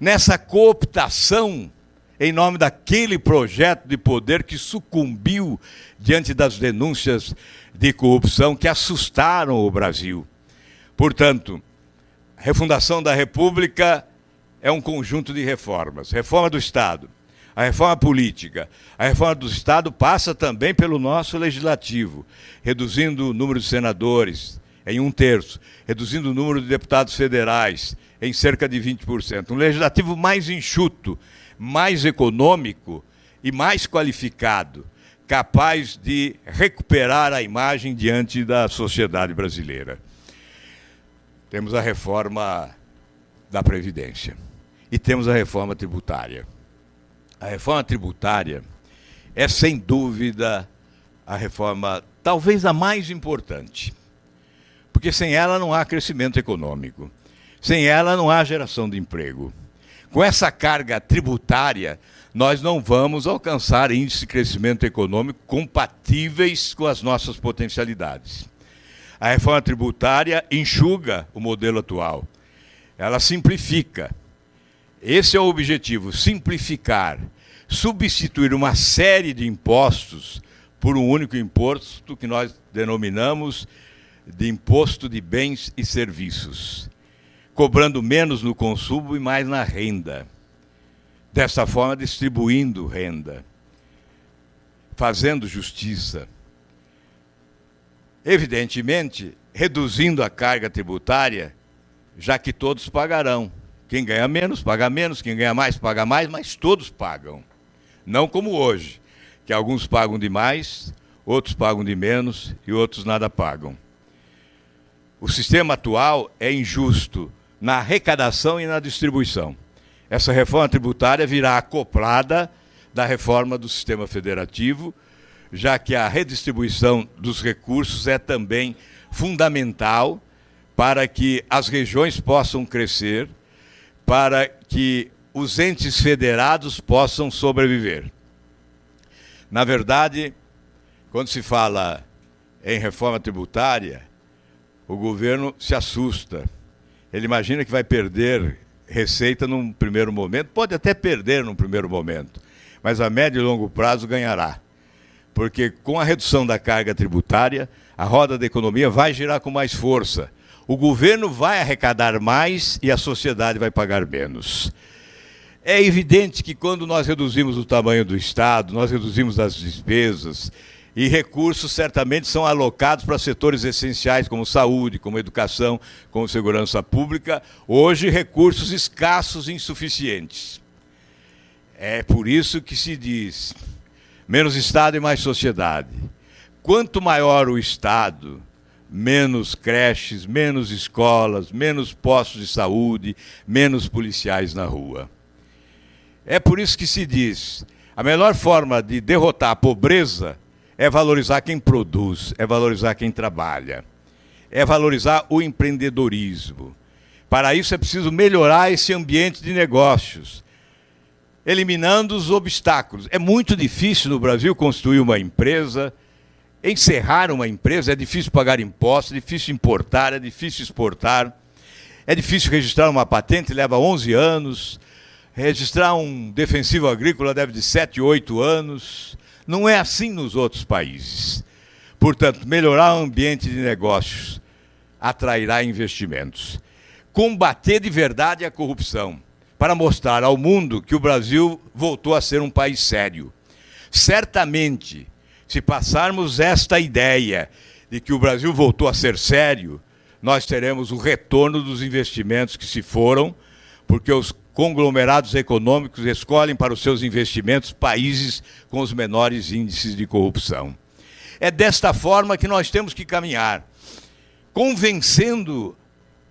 Nessa cooptação, em nome daquele projeto de poder que sucumbiu diante das denúncias de corrupção que assustaram o Brasil. Portanto, a refundação da República é um conjunto de reformas. Reforma do Estado, a reforma política. A reforma do Estado passa também pelo nosso legislativo, reduzindo o número de senadores em 1/3, reduzindo o número de deputados federais em cerca de 20%. Um legislativo mais enxuto, mais econômico e mais qualificado, capaz de recuperar a imagem diante da sociedade brasileira. Temos a reforma da Previdência e temos a reforma tributária. A reforma tributária é, sem dúvida, a reforma talvez a mais importante, porque sem ela não há crescimento econômico, sem ela não há geração de emprego. Com essa carga tributária, nós não vamos alcançar índices de crescimento econômico compatíveis com as nossas potencialidades. A reforma tributária enxuga o modelo atual. Ela simplifica. Esse é o objetivo, simplificar, substituir uma série de impostos por um único imposto que nós denominamos de imposto de bens e serviços, cobrando menos no consumo e mais na renda. Dessa forma, distribuindo renda, fazendo justiça. Evidentemente, reduzindo a carga tributária, já que todos pagarão. Quem ganha menos, paga menos, quem ganha mais, paga mais, mas todos pagam. Não como hoje, que alguns pagam de mais, outros pagam de menos e outros nada pagam. o sistema atual é injusto na arrecadação e na distribuição. Essa reforma tributária virá acoplada da reforma do sistema federativo, já que a redistribuição dos recursos é também fundamental para que as regiões possam crescer, para que os entes federados possam sobreviver. Na verdade, quando se fala em reforma tributária, o governo se assusta. Ele imagina que vai perder receita num primeiro momento, pode até perder num primeiro momento, mas a médio e longo prazo ganhará. Porque com a redução da carga tributária, a roda da economia vai girar com mais força. O governo vai arrecadar mais e a sociedade vai pagar menos. É evidente que quando nós reduzimos o tamanho do Estado, nós reduzimos as despesas, e recursos certamente são alocados para setores essenciais como saúde, como educação, como segurança pública, hoje recursos escassos e insuficientes. É por isso que se diz menos Estado e mais sociedade. Quanto maior o Estado, menos creches, menos escolas, menos postos de saúde, menos policiais na rua. É por isso que se diz, a melhor forma de derrotar a pobreza é valorizar quem produz, é valorizar quem trabalha, é valorizar o empreendedorismo. Para isso é preciso melhorar esse ambiente de negócios, eliminando os obstáculos. É muito difícil no Brasil construir uma empresa, encerrar uma empresa, é difícil pagar impostos, é difícil importar, é difícil exportar, é difícil registrar uma patente, leva 11 anos, registrar um defensivo agrícola deve de 7, 8 anos. Não é assim nos outros países. Portanto, melhorar o ambiente de negócios atrairá investimentos. Combater de verdade a corrupção, para mostrar ao mundo que o Brasil voltou a ser um país sério. Certamente, se passarmos esta ideia de que o Brasil voltou a ser sério, nós teremos o retorno dos investimentos que se foram, porque os conglomerados econômicos escolhem para os seus investimentos países com os menores índices de corrupção. É desta forma que nós temos que caminhar, convencendo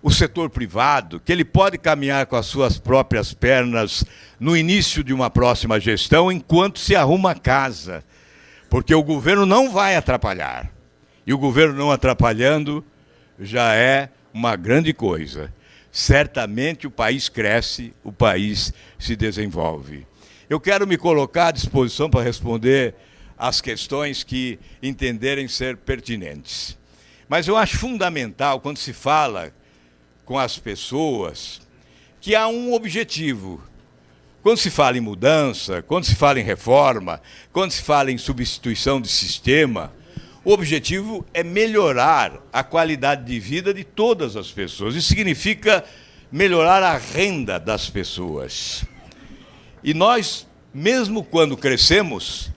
o setor privado que ele pode caminhar com as suas próprias pernas no início de uma próxima gestão, enquanto se arruma a casa, porque o governo não vai atrapalhar. E o governo não atrapalhando já é uma grande coisa. Certamente o país cresce, o país se desenvolve. Eu quero me colocar à disposição para responder às questões que entenderem ser pertinentes. Mas eu acho fundamental, quando se fala com as pessoas, que há um objetivo. Quando se fala em mudança, quando se fala em reforma, quando se fala em substituição de sistema, o objetivo é melhorar a qualidade de vida de todas as pessoas. Isso significa melhorar a renda das pessoas. E nós, mesmo quando crescemos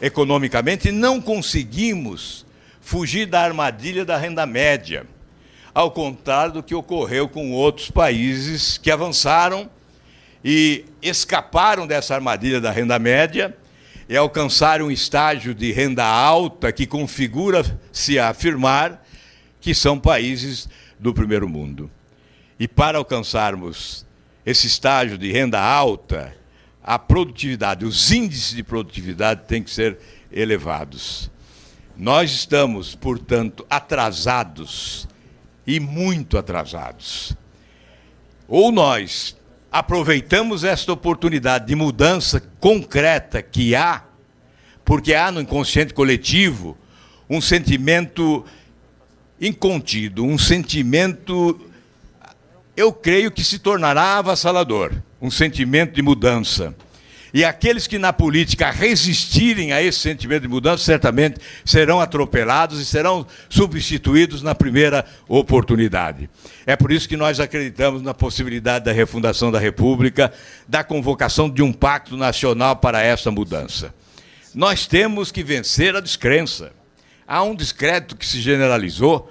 economicamente, não conseguimos fugir da armadilha da renda média, ao contrário do que ocorreu com outros países que avançaram e escaparam dessa armadilha da renda média e alcançaram um estágio de renda alta que configura-se a afirmar que são países do primeiro mundo. E para alcançarmos esse estágio de renda alta, a produtividade, os índices de produtividade têm que ser elevados. Nós estamos, portanto, atrasados, e muito atrasados. Ou nós aproveitamos esta oportunidade de mudança concreta que há, porque há no inconsciente coletivo um sentimento incontido, um sentimento, eu creio que se tornará avassalador, um sentimento de mudança. E aqueles que na política resistirem a esse sentimento de mudança, certamente serão atropelados e serão substituídos na primeira oportunidade. É por isso que nós acreditamos na possibilidade da refundação da República, da convocação de um pacto nacional para essa mudança. Nós temos que vencer a descrença. Há um descrédito que se generalizou,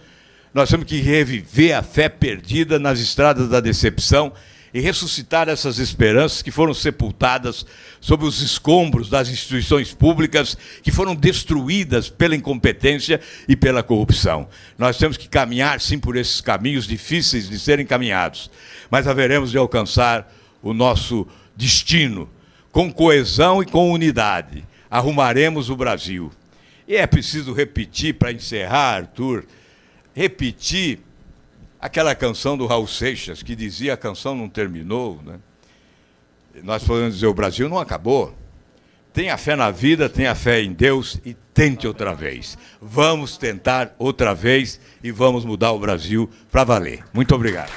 nós temos que reviver a fé perdida nas estradas da decepção e ressuscitar essas esperanças que foram sepultadas sob os escombros das instituições públicas que foram destruídas pela incompetência e pela corrupção. Nós temos que caminhar, sim, por esses caminhos difíceis de serem caminhados, mas haveremos de alcançar o nosso destino com coesão e com unidade. Arrumaremos o Brasil. E é preciso repetir, para encerrar, Arthur, repetir aquela canção do Raul Seixas, que dizia: a canção não terminou, né? Nós podemos dizer: o Brasil não acabou. Tenha fé na vida, tenha fé em Deus e tente outra vez. Vamos tentar outra vez e vamos mudar o Brasil para valer. Muito obrigado.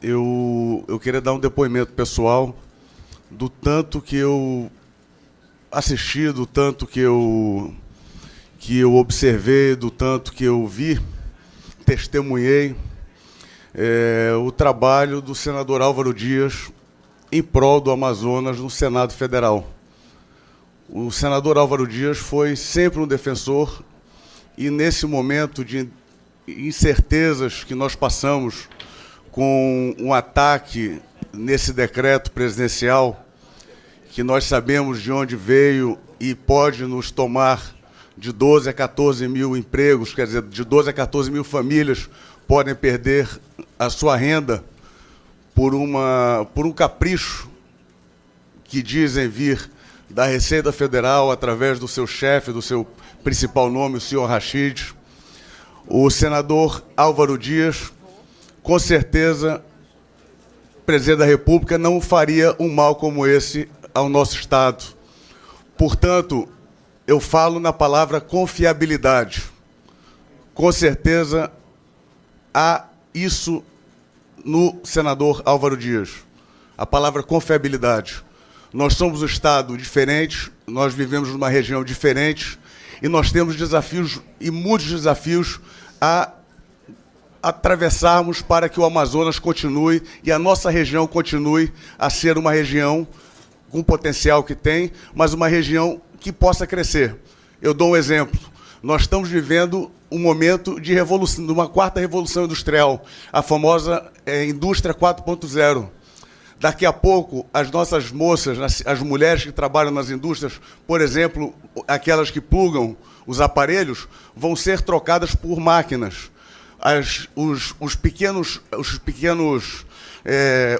Eu queria dar um depoimento pessoal do tanto que eu assisti, do tanto que eu observei, do tanto que eu vi, testemunhei o trabalho do senador Álvaro Dias em prol do Amazonas no Senado Federal. O senador Álvaro Dias foi sempre um defensor e, nesse momento de incertezas que nós passamos com um ataque nesse decreto presidencial, que nós sabemos de onde veio e pode nos tomar de 12 a 14 mil empregos, quer dizer, de 12 a 14 mil famílias podem perder a sua renda por um capricho que dizem vir da Receita Federal através do seu chefe, do seu principal nome, o senhor Rachid. O senador Álvaro Dias, com certeza, presidente da República, não faria um mal como esse ao nosso Estado. Portanto, eu falo na palavra confiabilidade. Com certeza, há isso no senador Álvaro Dias. A palavra confiabilidade. Nós somos um Estado diferente, nós vivemos numa região diferente e nós temos desafios, e muitos desafios, a atravessarmos para que o Amazonas continue e a nossa região continue a ser uma região com o potencial que tem, mas uma região que possa crescer. Eu dou um exemplo. Nós estamos vivendo um momento de revolução, de uma quarta revolução industrial, a famosa indústria 4.0. Daqui a pouco, as nossas moças, as mulheres que trabalham nas indústrias, por exemplo, aquelas que plugam os aparelhos, vão ser trocadas por máquinas. Os pequenos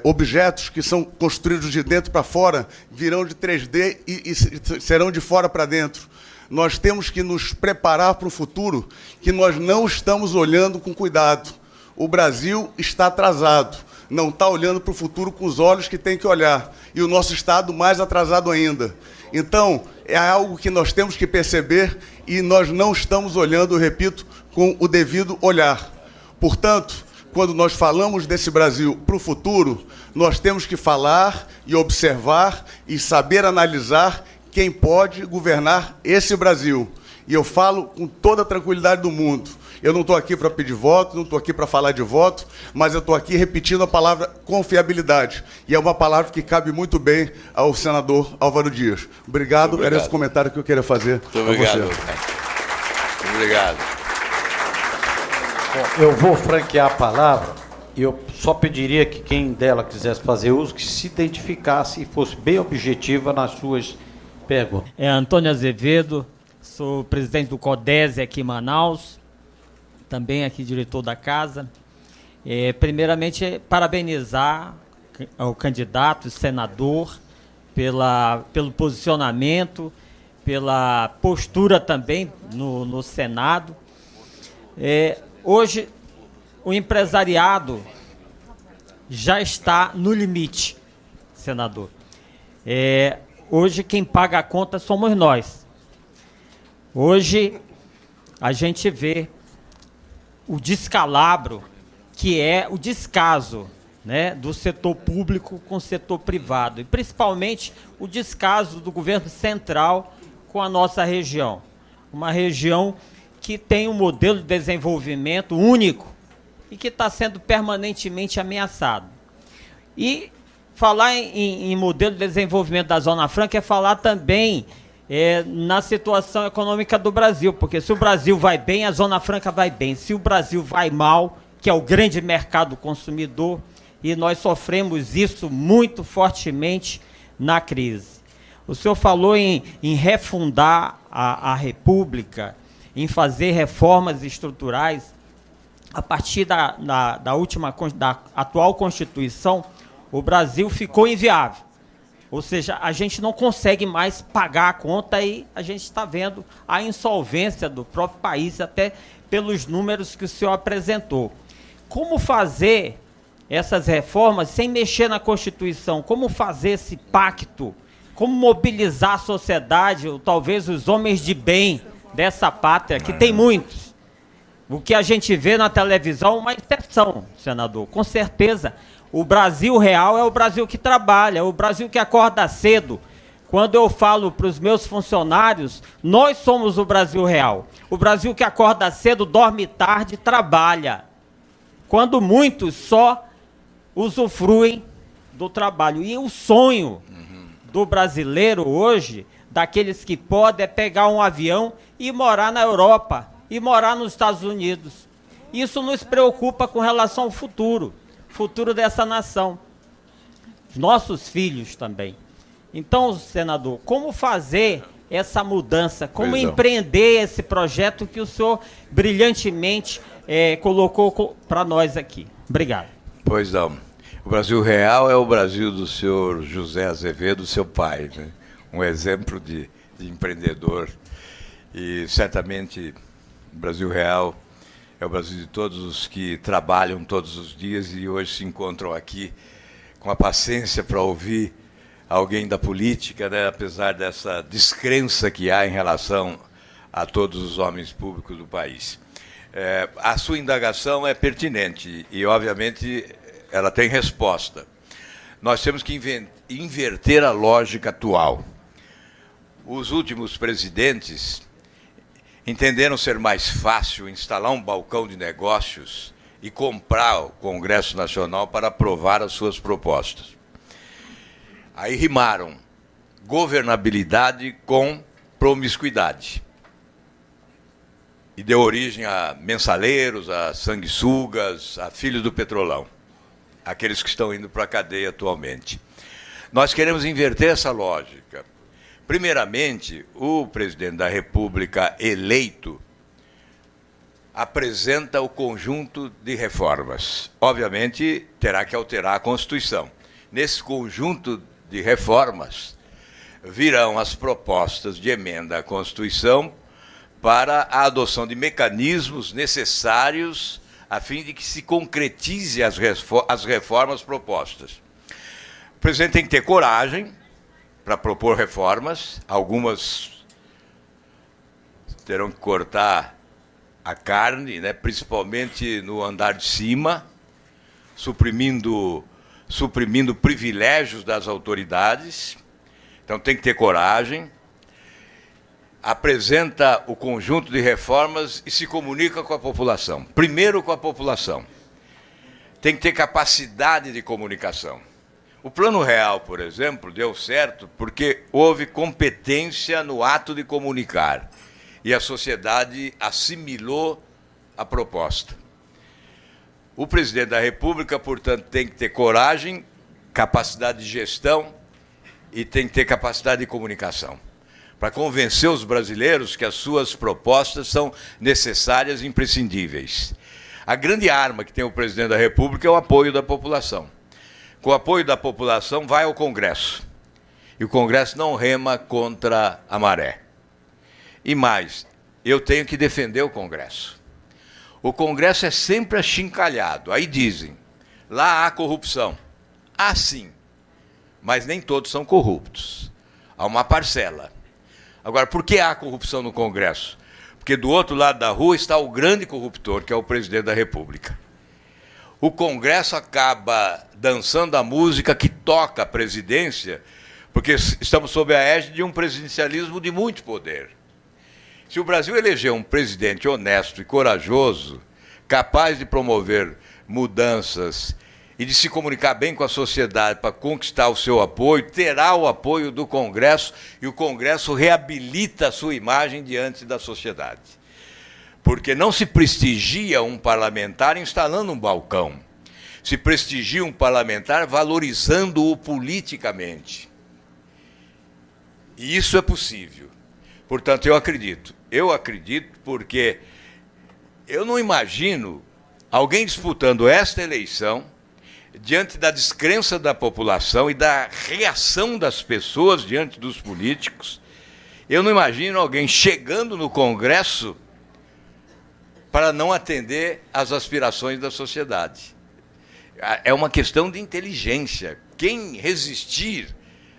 objetos que são construídos de dentro para fora virão de 3D e serão de fora para dentro. Nós temos que nos preparar para o futuro que nós não estamos olhando com cuidado. O Brasil está atrasado, não está olhando para o futuro com os olhos que tem que olhar. E o nosso Estado mais atrasado ainda. Então, é algo que nós temos que perceber e nós não estamos olhando, eu repito, com o devido olhar. Portanto, quando nós falamos desse Brasil para o futuro, nós temos que falar e observar e saber analisar quem pode governar esse Brasil. E eu falo com toda a tranquilidade do mundo. Eu não estou aqui para pedir voto, não estou aqui para falar de voto, mas eu estou aqui repetindo a palavra confiabilidade. E é uma palavra que cabe muito bem ao senador Álvaro Dias. Obrigado. Era esse comentário que eu queria fazer. Muito obrigado. Você. Obrigado. Bom, eu vou franquear a palavra e eu só pediria que quem dela quisesse fazer uso, que se identificasse e fosse bem objetiva nas suas perguntas. Antônio Azevedo, sou presidente do CODESE aqui em Manaus, também aqui diretor da casa. Primeiramente, parabenizar o candidato, o senador, pelo posicionamento, pela postura também no Senado. Hoje, o empresariado já está no limite, senador. Hoje, quem paga a conta somos nós. Hoje, a gente vê o descalabro, que é o descaso, né, do setor público com o setor privado, e principalmente o descaso do governo central com a nossa região. Uma região que tem um modelo de desenvolvimento único e que está sendo permanentemente ameaçado. E falar em modelo de desenvolvimento da Zona Franca é falar também na situação econômica do Brasil, porque se o Brasil vai bem, a Zona Franca vai bem. Se o Brasil vai mal, que é o grande mercado consumidor, e nós sofremos isso muito fortemente na crise. O senhor falou em refundar a República, em fazer reformas estruturais. A partir da atual Constituição, o Brasil ficou inviável. Ou seja, a gente não consegue mais pagar a conta e a gente está vendo a insolvência do próprio país, até pelos números que o senhor apresentou. Como fazer essas reformas sem mexer na Constituição? Como fazer esse pacto? Como mobilizar a sociedade, ou talvez os homens de bem dessa pátria, que tem muitos? O que a gente vê na televisão é uma exceção, senador. Com certeza, o Brasil real é o Brasil que trabalha, é o Brasil que acorda cedo. Quando eu falo para os meus funcionários, nós somos o Brasil real. O Brasil que acorda cedo, dorme tarde, trabalha. Quando muitos só usufruem do trabalho. E o sonho do brasileiro hoje, daqueles que podem, é pegar um avião e morar na Europa, e morar nos Estados Unidos. Isso nos preocupa com relação ao futuro dessa nação. Os nossos filhos também. Então, senador, como fazer essa mudança? Como empreender esse projeto que o senhor brilhantemente colocou para nós aqui? Obrigado. Pois não. O Brasil real é o Brasil do senhor José Azevedo, seu pai, né? Um exemplo de empreendedor. E certamente o Brasil real é o Brasil de todos os que trabalham todos os dias e hoje se encontram aqui com a paciência para ouvir alguém da política, né? Apesar dessa descrença que há em relação a todos os homens públicos do país. A sua indagação é pertinente e, obviamente, ela tem resposta. Nós temos que inverter a lógica atual. Os últimos presidentes entenderam ser mais fácil instalar um balcão de negócios e comprar o Congresso Nacional para aprovar as suas propostas. Aí rimaram governabilidade com promiscuidade. E deu origem a mensaleiros, a sanguessugas, a filhos do petrolão, aqueles que estão indo para a cadeia atualmente. Nós queremos inverter essa lógica. Primeiramente, o presidente da República eleito apresenta o conjunto de reformas. Obviamente, terá que alterar a Constituição. Nesse conjunto de reformas, virão as propostas de emenda à Constituição para a adoção de mecanismos necessários a fim de que se concretize as reformas propostas. O presidente tem que ter coragem para propor reformas, algumas terão que cortar a carne, né, principalmente no andar de cima, suprimindo privilégios das autoridades. Então tem que ter coragem, apresenta o conjunto de reformas e se comunica com a população. Primeiro com a população. Tem que ter capacidade de comunicação. O Plano Real, por exemplo, deu certo porque houve competência no ato de comunicar e a sociedade assimilou a proposta. O presidente da República, portanto, tem que ter coragem, capacidade de gestão e tem que ter capacidade de comunicação para convencer os brasileiros que as suas propostas são necessárias e imprescindíveis. A grande arma que tem o presidente da República é o apoio da população. Com o apoio da população, vai ao Congresso. E o Congresso não rema contra a maré. E mais, eu tenho que defender o Congresso. O Congresso é sempre achincalhado. Aí dizem, lá há corrupção. Há sim, mas nem todos são corruptos. Há uma parcela. Agora, por que há corrupção no Congresso? Porque do outro lado da rua está o grande corruptor, que é o presidente da República. O Congresso acaba dançando a música que toca a presidência, porque estamos sob a égide de um presidencialismo de muito poder. Se o Brasil eleger um presidente honesto e corajoso, capaz de promover mudanças e de se comunicar bem com a sociedade para conquistar o seu apoio, terá o apoio do Congresso, e o Congresso reabilita a sua imagem diante da sociedade. Porque não se prestigia um parlamentar instalando um balcão. Se prestigia um parlamentar valorizando-o politicamente. E isso é possível. Portanto, eu acredito porque eu não imagino alguém disputando esta eleição diante da descrença da população e da reação das pessoas diante dos políticos. Eu não imagino alguém chegando no Congresso para não atender às aspirações da sociedade. É uma questão de inteligência. Quem resistir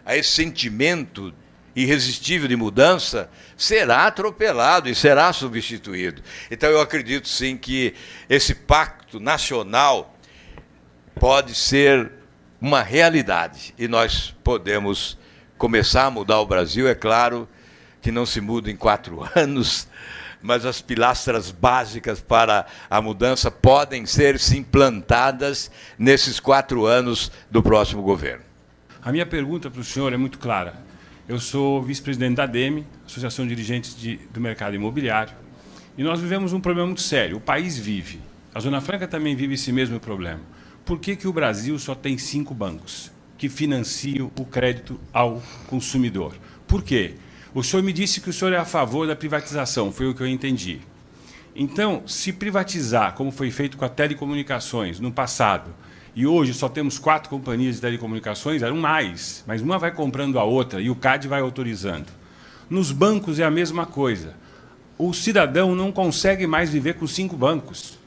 a esse sentimento irresistível de mudança será atropelado e será substituído. Então eu acredito sim que esse pacto nacional pode ser uma realidade e nós podemos começar a mudar o Brasil. É claro que não se muda em 4 anos, mas as pilastras básicas para a mudança podem ser sim plantadas nesses 4 anos do próximo governo. A minha pergunta para o senhor é muito clara. Eu sou vice-presidente da ADEME, Associação de Dirigentes do Mercado Imobiliário, e nós vivemos um problema muito sério. O país vive. A Zona Franca também vive esse mesmo problema. Por que o Brasil só tem 5 bancos que financiam o crédito ao consumidor? Por quê? O senhor me disse que o senhor é a favor da privatização, foi o que eu entendi. Então, se privatizar, como foi feito com a telecomunicações no passado, e hoje só temos 4 companhias de telecomunicações, eram mais, mas uma vai comprando a outra e o CAD vai autorizando. Nos bancos é a mesma coisa. O cidadão não consegue mais viver com 5 bancos.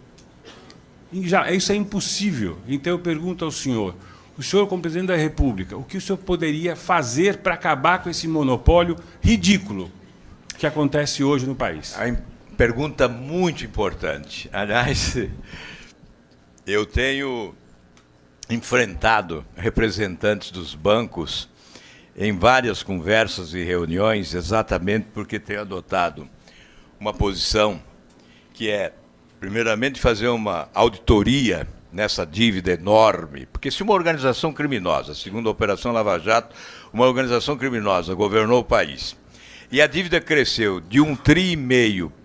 Isso é impossível. Então eu pergunto ao senhor, o senhor, como presidente da República, o que o senhor poderia fazer para acabar com esse monopólio ridículo que acontece hoje no país? Pergunta muito importante. Aliás, eu tenho enfrentado representantes dos bancos em várias conversas e reuniões, exatamente porque tenho adotado uma posição que é, primeiramente, fazer uma auditoria nessa dívida enorme, porque se uma organização criminosa, segundo a Operação Lava Jato, uma organização criminosa governou o país, e a dívida cresceu de 1,5 tri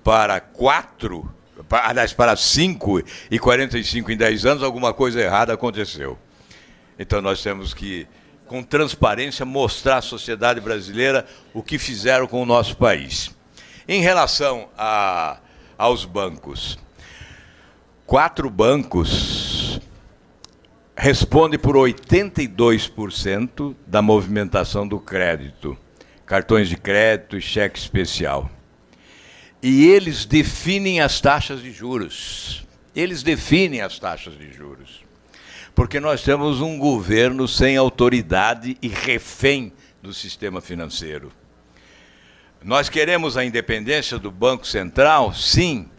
para 4, aliás, para 5,45 em 10 anos, alguma coisa errada aconteceu. Então nós temos que, com transparência, mostrar à sociedade brasileira o que fizeram com o nosso país. Em relação aos bancos, 4 bancos respondem por 82% da movimentação do crédito, cartões de crédito e cheque especial. E eles definem as taxas de juros. Eles definem as taxas de juros. Porque nós temos um governo sem autoridade e refém do sistema financeiro. Nós queremos a independência do Banco Central, sim,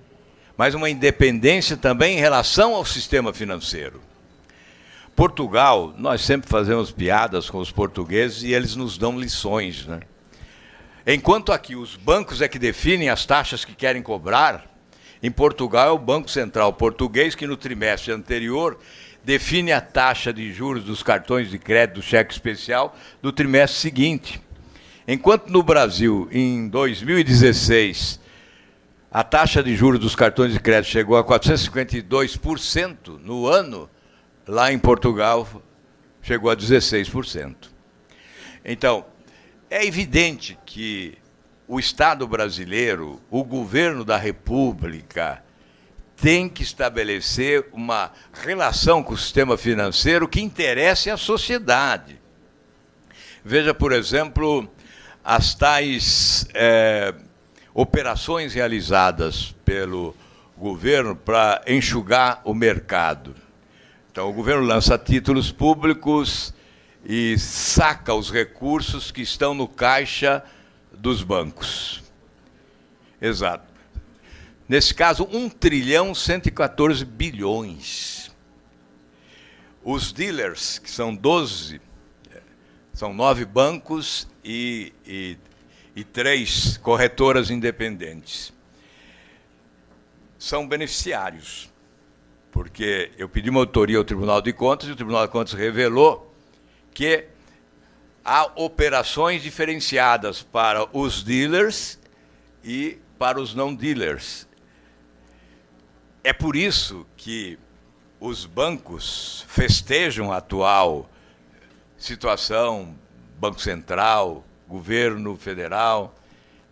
mas uma independência também em relação ao sistema financeiro. Portugal, nós sempre fazemos piadas com os portugueses e eles nos dão lições, né? Enquanto aqui os bancos é que definem as taxas que querem cobrar, em Portugal é o Banco Central português que no trimestre anterior define a taxa de juros dos cartões de crédito do cheque especial do trimestre seguinte. Enquanto no Brasil, em 2016, a taxa de juros dos cartões de crédito chegou a 452% no ano, lá em Portugal chegou a 16%. Então, é evidente que o Estado brasileiro, o governo da República, tem que estabelecer uma relação com o sistema financeiro que interesse à sociedade. Veja, por exemplo, as tais operações realizadas pelo governo para enxugar o mercado. Então, o governo lança títulos públicos e saca os recursos que estão no caixa dos bancos. Exato. Nesse caso, 1,114 bilhões. Os dealers, que são 12, são 9 bancos e 3 corretoras independentes, são beneficiários, porque eu pedi uma auditoria ao Tribunal de Contas e o Tribunal de Contas revelou que há operações diferenciadas para os dealers e para os não dealers. É por isso que os bancos festejam a atual situação, Banco Central, governo federal,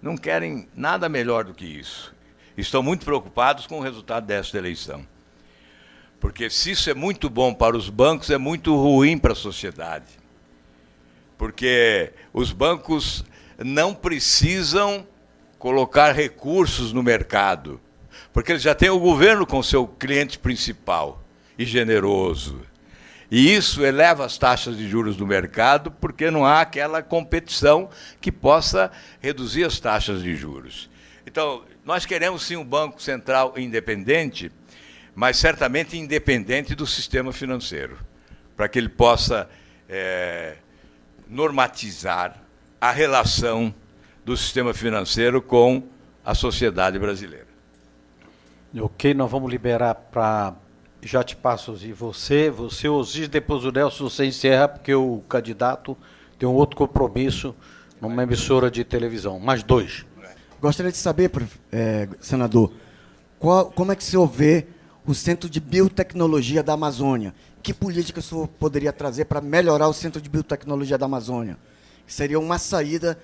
não querem nada melhor do que isso. Estão muito preocupados com o resultado desta eleição. Porque se isso é muito bom para os bancos, é muito ruim para a sociedade. Porque os bancos não precisam colocar recursos no mercado, porque eles já têm o governo como seu cliente principal e generoso. E isso eleva as taxas de juros do mercado, porque não há aquela competição que possa reduzir as taxas de juros. Então, nós queremos sim um Banco Central independente, mas certamente independente do sistema financeiro, para que ele possa normatizar a relação do sistema financeiro com a sociedade brasileira. Ok, nós vamos liberar para... Já te passo, e você, Osíris, depois o Nelson, você encerra, porque o candidato tem um outro compromisso numa emissora de televisão. Mais dois. Gostaria de saber, senador, como é que o senhor vê o Centro de Biotecnologia da Amazônia? Que política o senhor poderia trazer para melhorar o Centro de Biotecnologia da Amazônia? Seria uma saída,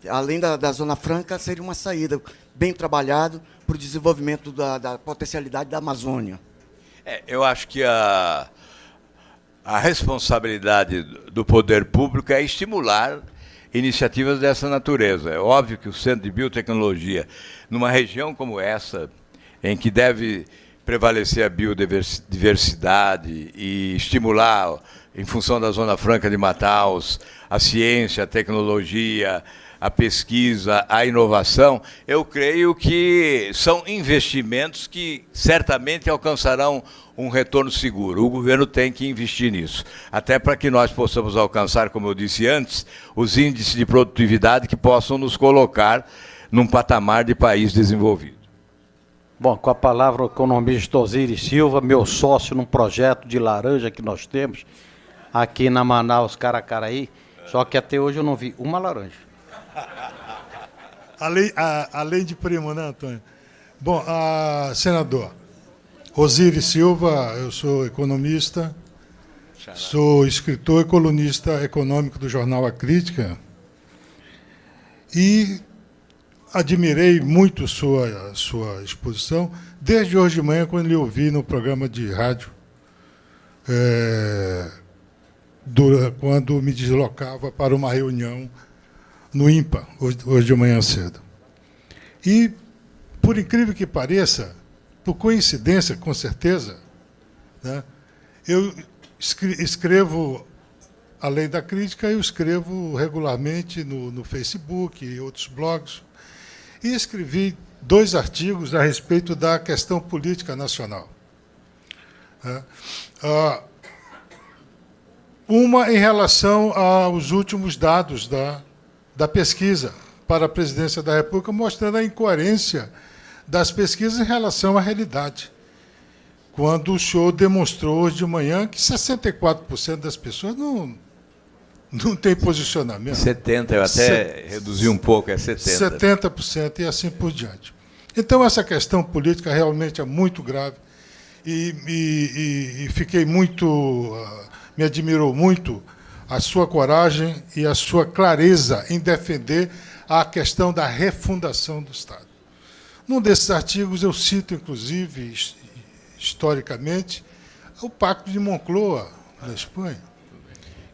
além da Zona Franca, seria uma saída bem trabalhado para o desenvolvimento da potencialidade da Amazônia. Eu acho que a responsabilidade do poder público é estimular iniciativas dessa natureza. É óbvio que o Centro de Biotecnologia, numa região como essa, em que deve prevalecer a biodiversidade e estimular, em função da Zona Franca de Manaus, a ciência, a tecnologia, a pesquisa, a inovação, eu creio que são investimentos que certamente alcançarão um retorno seguro. O governo tem que investir nisso, até para que nós possamos alcançar, como eu disse antes, os índices de produtividade que possam nos colocar num patamar de país desenvolvido. Bom, com a palavra o economista Osíris Silva, meu sócio num projeto de laranja que nós temos aqui na Manaus, Caracaraí, só que até hoje eu não vi uma laranja. Além de primo, né, Antônio? Bom, senador, Osíris Silva, eu sou economista, sou escritor e colunista econômico do jornal A Crítica e admirei muito sua exposição desde hoje de manhã, quando lhe ouvi no programa de rádio, quando me deslocava para uma reunião no INPA, hoje de manhã cedo. E, por incrível que pareça, por coincidência, com certeza, né, eu escrevo, além da crítica, eu escrevo regularmente no Facebook e outros blogs, e escrevi 2 artigos a respeito da questão política nacional. Uma em relação aos últimos dados da pesquisa para a presidência da República, mostrando a incoerência das pesquisas em relação à realidade. Quando o senhor demonstrou hoje de manhã que 64% das pessoas não tem posicionamento. 70%, eu até reduzi um pouco, é 70%. 70% e assim por diante. Então, essa questão política realmente é muito grave e fiquei muito... me admirou muito a sua coragem e a sua clareza em defender a questão da refundação do Estado. Num desses artigos eu cito, inclusive, historicamente, o Pacto de Moncloa, na Espanha,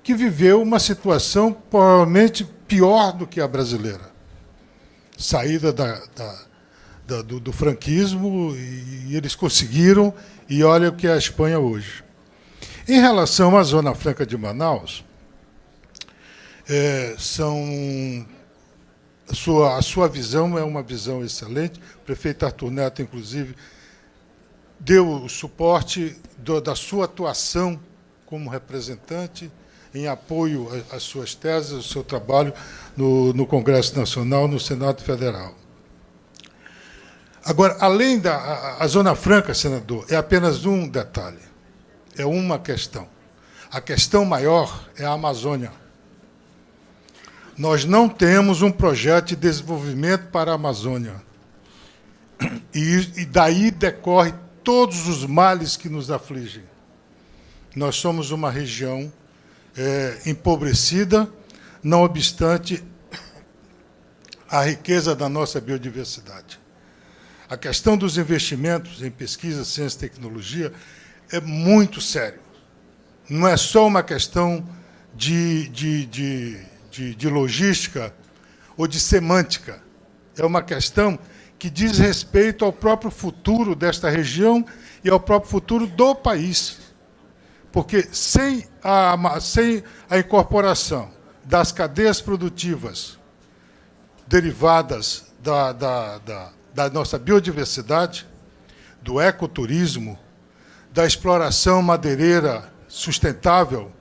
que viveu uma situação provavelmente pior do que a brasileira. Saída do franquismo, e eles conseguiram, e olha o que é a Espanha hoje. Em relação à Zona Franca de Manaus, a sua visão é uma visão excelente. O prefeito Arthur Neto, inclusive, deu o suporte da sua atuação como representante em apoio às suas teses, ao seu trabalho no Congresso Nacional, no Senado Federal. Agora, além da Zona Franca, senador, é apenas um detalhe. É uma questão. A questão maior é a Amazônia. Nós não temos um projeto de desenvolvimento para a Amazônia. E daí decorre todos os males que nos afligem. Nós somos uma região empobrecida, não obstante a riqueza da nossa biodiversidade. A questão dos investimentos em pesquisa, ciência e tecnologia é muito sério. Não é só uma questão de logística ou de semântica. É uma questão que diz respeito ao próprio futuro desta região e ao próprio futuro do país. Porque sem a incorporação das cadeias produtivas derivadas da nossa biodiversidade, do ecoturismo, da exploração madeireira sustentável,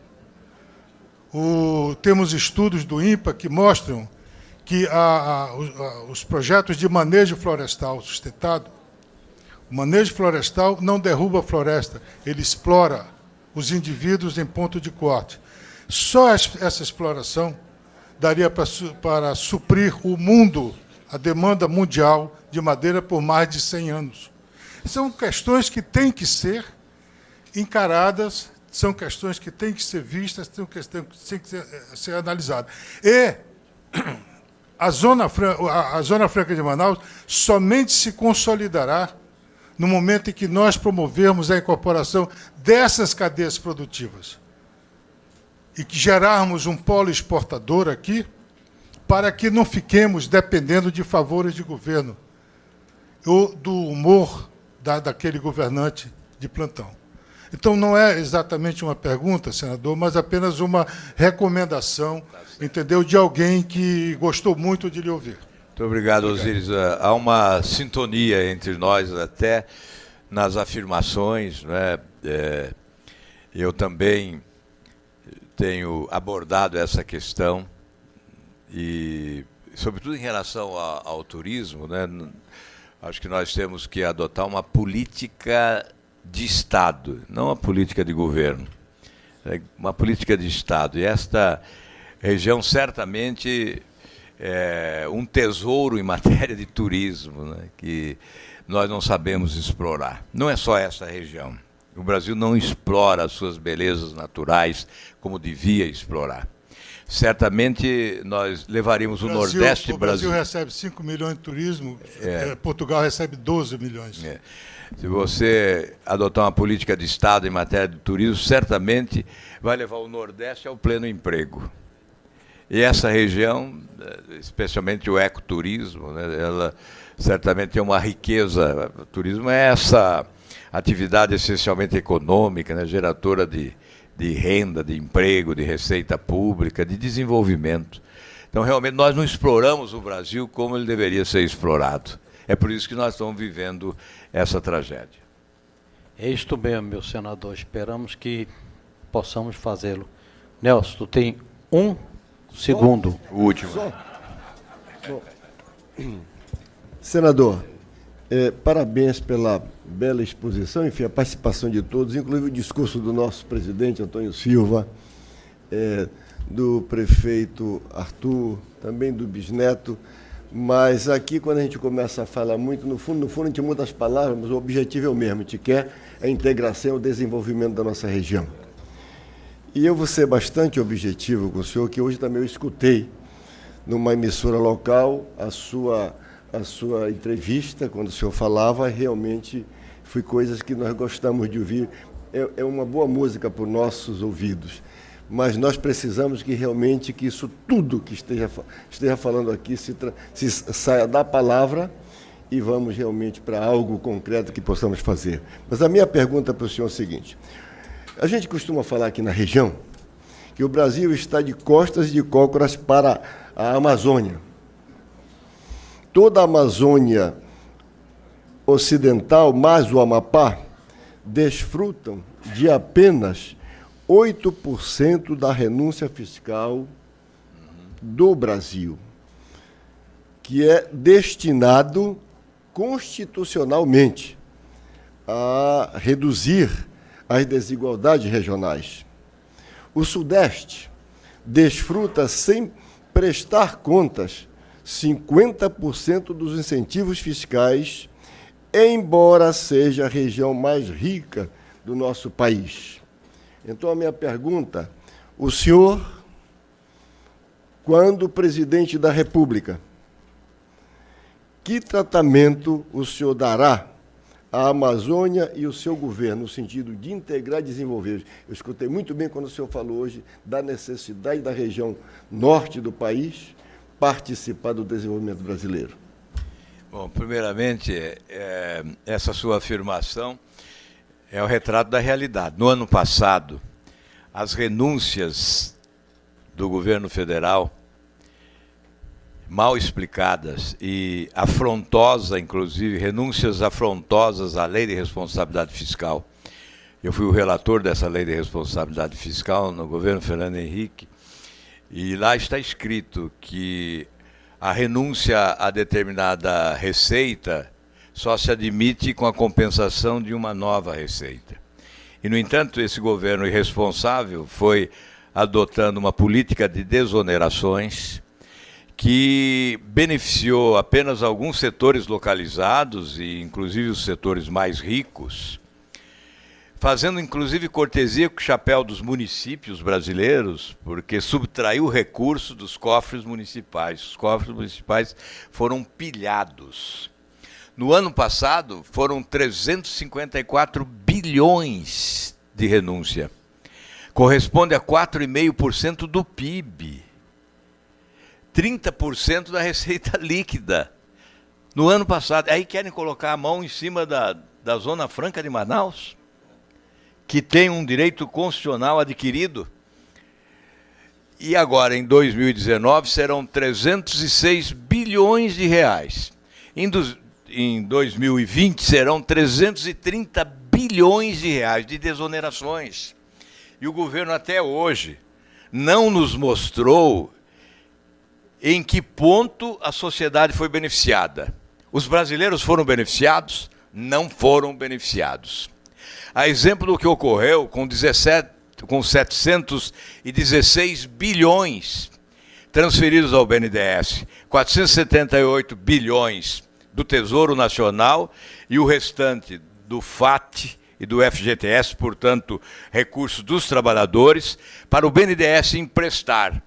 temos estudos do INPA que mostram que os projetos de manejo florestal sustentado, o manejo florestal não derruba a floresta, ele explora os indivíduos em ponto de corte. Só essa exploração daria para suprir o mundo, a demanda mundial de madeira por mais de 100 anos. São questões que têm que ser encaradas, são questões que têm que ser vistas, têm que ser analisadas. E a Zona Franca de Manaus somente se consolidará no momento em que nós promovermos a incorporação dessas cadeias produtivas e que gerarmos um polo exportador aqui, para que não fiquemos dependendo de favores de governo ou do humor daquele governante de plantão. Então, não é exatamente uma pergunta, senador, mas apenas uma recomendação, entendeu, de alguém que gostou muito de lhe ouvir. Muito obrigado, Osíris. Há uma sintonia entre nós, até nas afirmações, né? Eu também tenho abordado essa questão, e, sobretudo em relação ao turismo, né? Acho que nós temos que adotar uma política de Estado, não uma política de governo, uma política de Estado. E esta região certamente é um tesouro em matéria de turismo, né, que nós não sabemos explorar. Não é só essa região. O Brasil não explora as suas belezas naturais como devia explorar. Certamente nós levaríamos o Nordeste brasileiro. O Brasil recebe 5 milhões de turismo, Portugal recebe 12 milhões. Se você adotar uma política de Estado em matéria de turismo, certamente vai levar o Nordeste ao pleno emprego. E essa região, especialmente o ecoturismo, né, ela certamente tem uma riqueza. O turismo é essa atividade essencialmente econômica, né, geradora de renda, de emprego, de receita pública, de desenvolvimento. Então, realmente, nós não exploramos o Brasil como ele deveria ser explorado. É por isso que nós estamos vivendo essa tragédia. É isto mesmo, meu senador. Esperamos que possamos fazê-lo. Nelson, tu tem 1 segundo. O último. Senador, parabéns pela bela exposição, enfim, a participação de todos, inclusive o discurso do nosso presidente, Antônio Silva, do prefeito Arthur, também do bisneto. Mas aqui, quando a gente começa a falar muito, no fundo, a gente muda as palavras, mas o objetivo é o mesmo, a gente quer a integração e o desenvolvimento da nossa região. E eu vou ser bastante objetivo com o senhor, que hoje também eu escutei numa emissora local a sua entrevista, quando o senhor falava, realmente foi coisas que nós gostamos de ouvir. É uma boa música para os nossos ouvidos. Mas nós precisamos que realmente que isso tudo que esteja falando aqui se saia da palavra e vamos realmente para algo concreto que possamos fazer. Mas a minha pergunta para o senhor é o seguinte: a gente costuma falar aqui na região que o Brasil está de costas e de cócoras para a Amazônia. Toda a Amazônia ocidental, mais o Amapá, desfrutam de apenas 8% da renúncia fiscal do Brasil, que é destinado constitucionalmente a reduzir as desigualdades regionais. O Sudeste desfruta, sem prestar contas, 50% dos incentivos fiscais, embora seja a região mais rica do nosso país. Então, a minha pergunta, o senhor, quando presidente da República, que tratamento o senhor dará à Amazônia e o seu governo, no sentido de integrar e desenvolver? Eu escutei muito bem quando o senhor falou hoje da necessidade da região norte do país participar do desenvolvimento brasileiro. Bom, primeiramente, essa sua afirmação é o retrato da realidade. No ano passado, as renúncias do governo federal, mal explicadas e afrontosa, inclusive, renúncias afrontosas à lei de responsabilidade fiscal. Eu fui o relator dessa lei de responsabilidade fiscal no governo Fernando Henrique, e lá está escrito que a renúncia a determinada receita só se admite com a compensação de uma nova receita. E, no entanto, esse governo irresponsável foi adotando uma política de desonerações que beneficiou apenas alguns setores localizados, e inclusive os setores mais ricos, fazendo inclusive cortesia com o chapéu dos municípios brasileiros, porque subtraiu recursos dos cofres municipais. Os cofres municipais foram pilhados. No ano passado, foram 354 bilhões de renúncia. Corresponde a 4,5% do PIB. 30% da receita líquida. No ano passado. Aí querem colocar a mão em cima da Zona Franca de Manaus, que tem um direito constitucional adquirido. E agora, em 2019, serão 306 bilhões de reais. Em 2020, serão 330 bilhões de reais de desonerações. E o governo, até hoje, não nos mostrou em que ponto a sociedade foi beneficiada. Os brasileiros foram beneficiados? Não foram beneficiados. A exemplo do que ocorreu com 716 bilhões transferidos ao BNDES, 478 bilhões do Tesouro Nacional e o restante do FAT e do FGTS, portanto, recursos dos trabalhadores, para o BNDES emprestar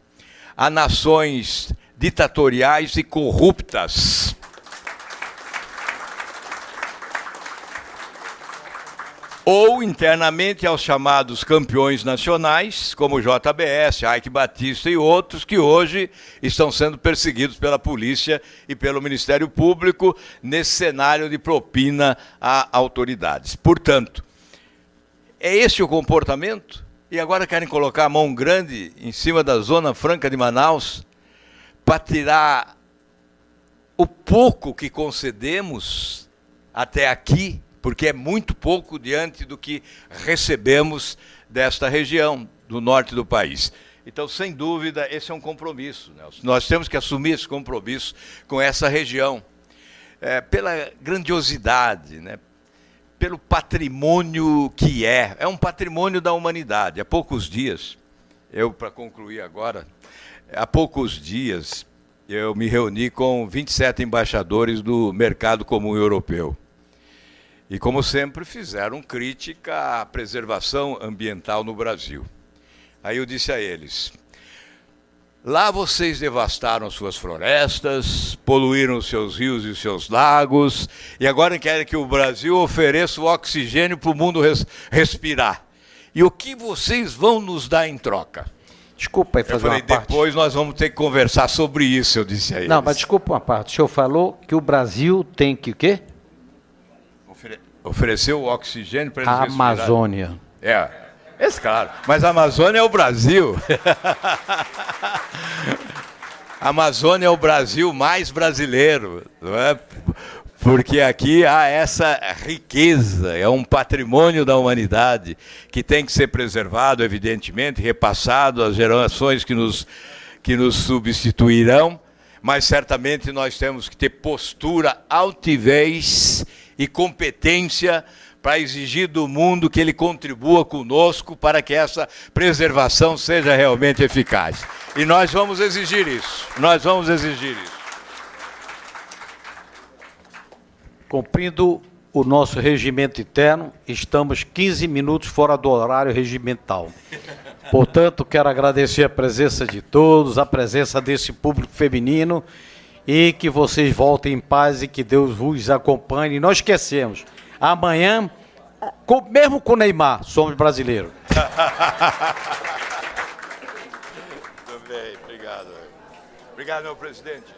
a nações ditatoriais e corruptas. Ou internamente aos chamados campeões nacionais, como o JBS, Ike Batista e outros, que hoje estão sendo perseguidos pela polícia e pelo Ministério Público nesse cenário de propina a autoridades. Portanto, é esse o comportamento? E agora querem colocar a mão grande em cima da Zona Franca de Manaus para tirar o pouco que concedemos até aqui, porque é muito pouco diante do que recebemos desta região do norte do país. Então, sem dúvida, esse é um compromisso, Nelson. Nós temos que assumir esse compromisso com essa região, pela grandiosidade, né? Pelo patrimônio que é um patrimônio da humanidade. Há poucos dias, para concluir agora, há poucos dias eu me reuni com 27 embaixadores do Mercado Comum Europeu. E, como sempre, fizeram crítica à preservação ambiental no Brasil. Aí eu disse a eles: lá vocês devastaram suas florestas, poluíram os seus rios e os seus lagos, e agora querem que o Brasil ofereça o oxigênio para o mundo respirar. E o que vocês vão nos dar em troca? Desculpa aí fazer uma parte. Depois nós vamos ter que conversar sobre isso, eu disse a eles. Não, mas desculpa uma parte. O senhor falou que o Brasil tem que o quê? Oferecer o oxigênio para eles a respirarem. Amazônia. Claro. Mas a Amazônia é o Brasil. A Amazônia é o Brasil mais brasileiro, não é? Porque aqui há essa riqueza, é um patrimônio da humanidade que tem que ser preservado, evidentemente, repassado às gerações que nos substituirão, mas certamente nós temos que ter postura, altivez e competência para exigir do mundo que ele contribua conosco para que essa preservação seja realmente eficaz. E nós vamos exigir isso. Nós vamos exigir isso. Cumprindo o nosso regimento interno, estamos 15 minutos fora do horário regimental. Portanto, quero agradecer a presença de todos, a presença desse público feminino, e que vocês voltem em paz e que Deus vos acompanhe. E não esquecemos, amanhã, mesmo com o Neymar, somos brasileiros. Muito bem, obrigado. Obrigado, meu presidente.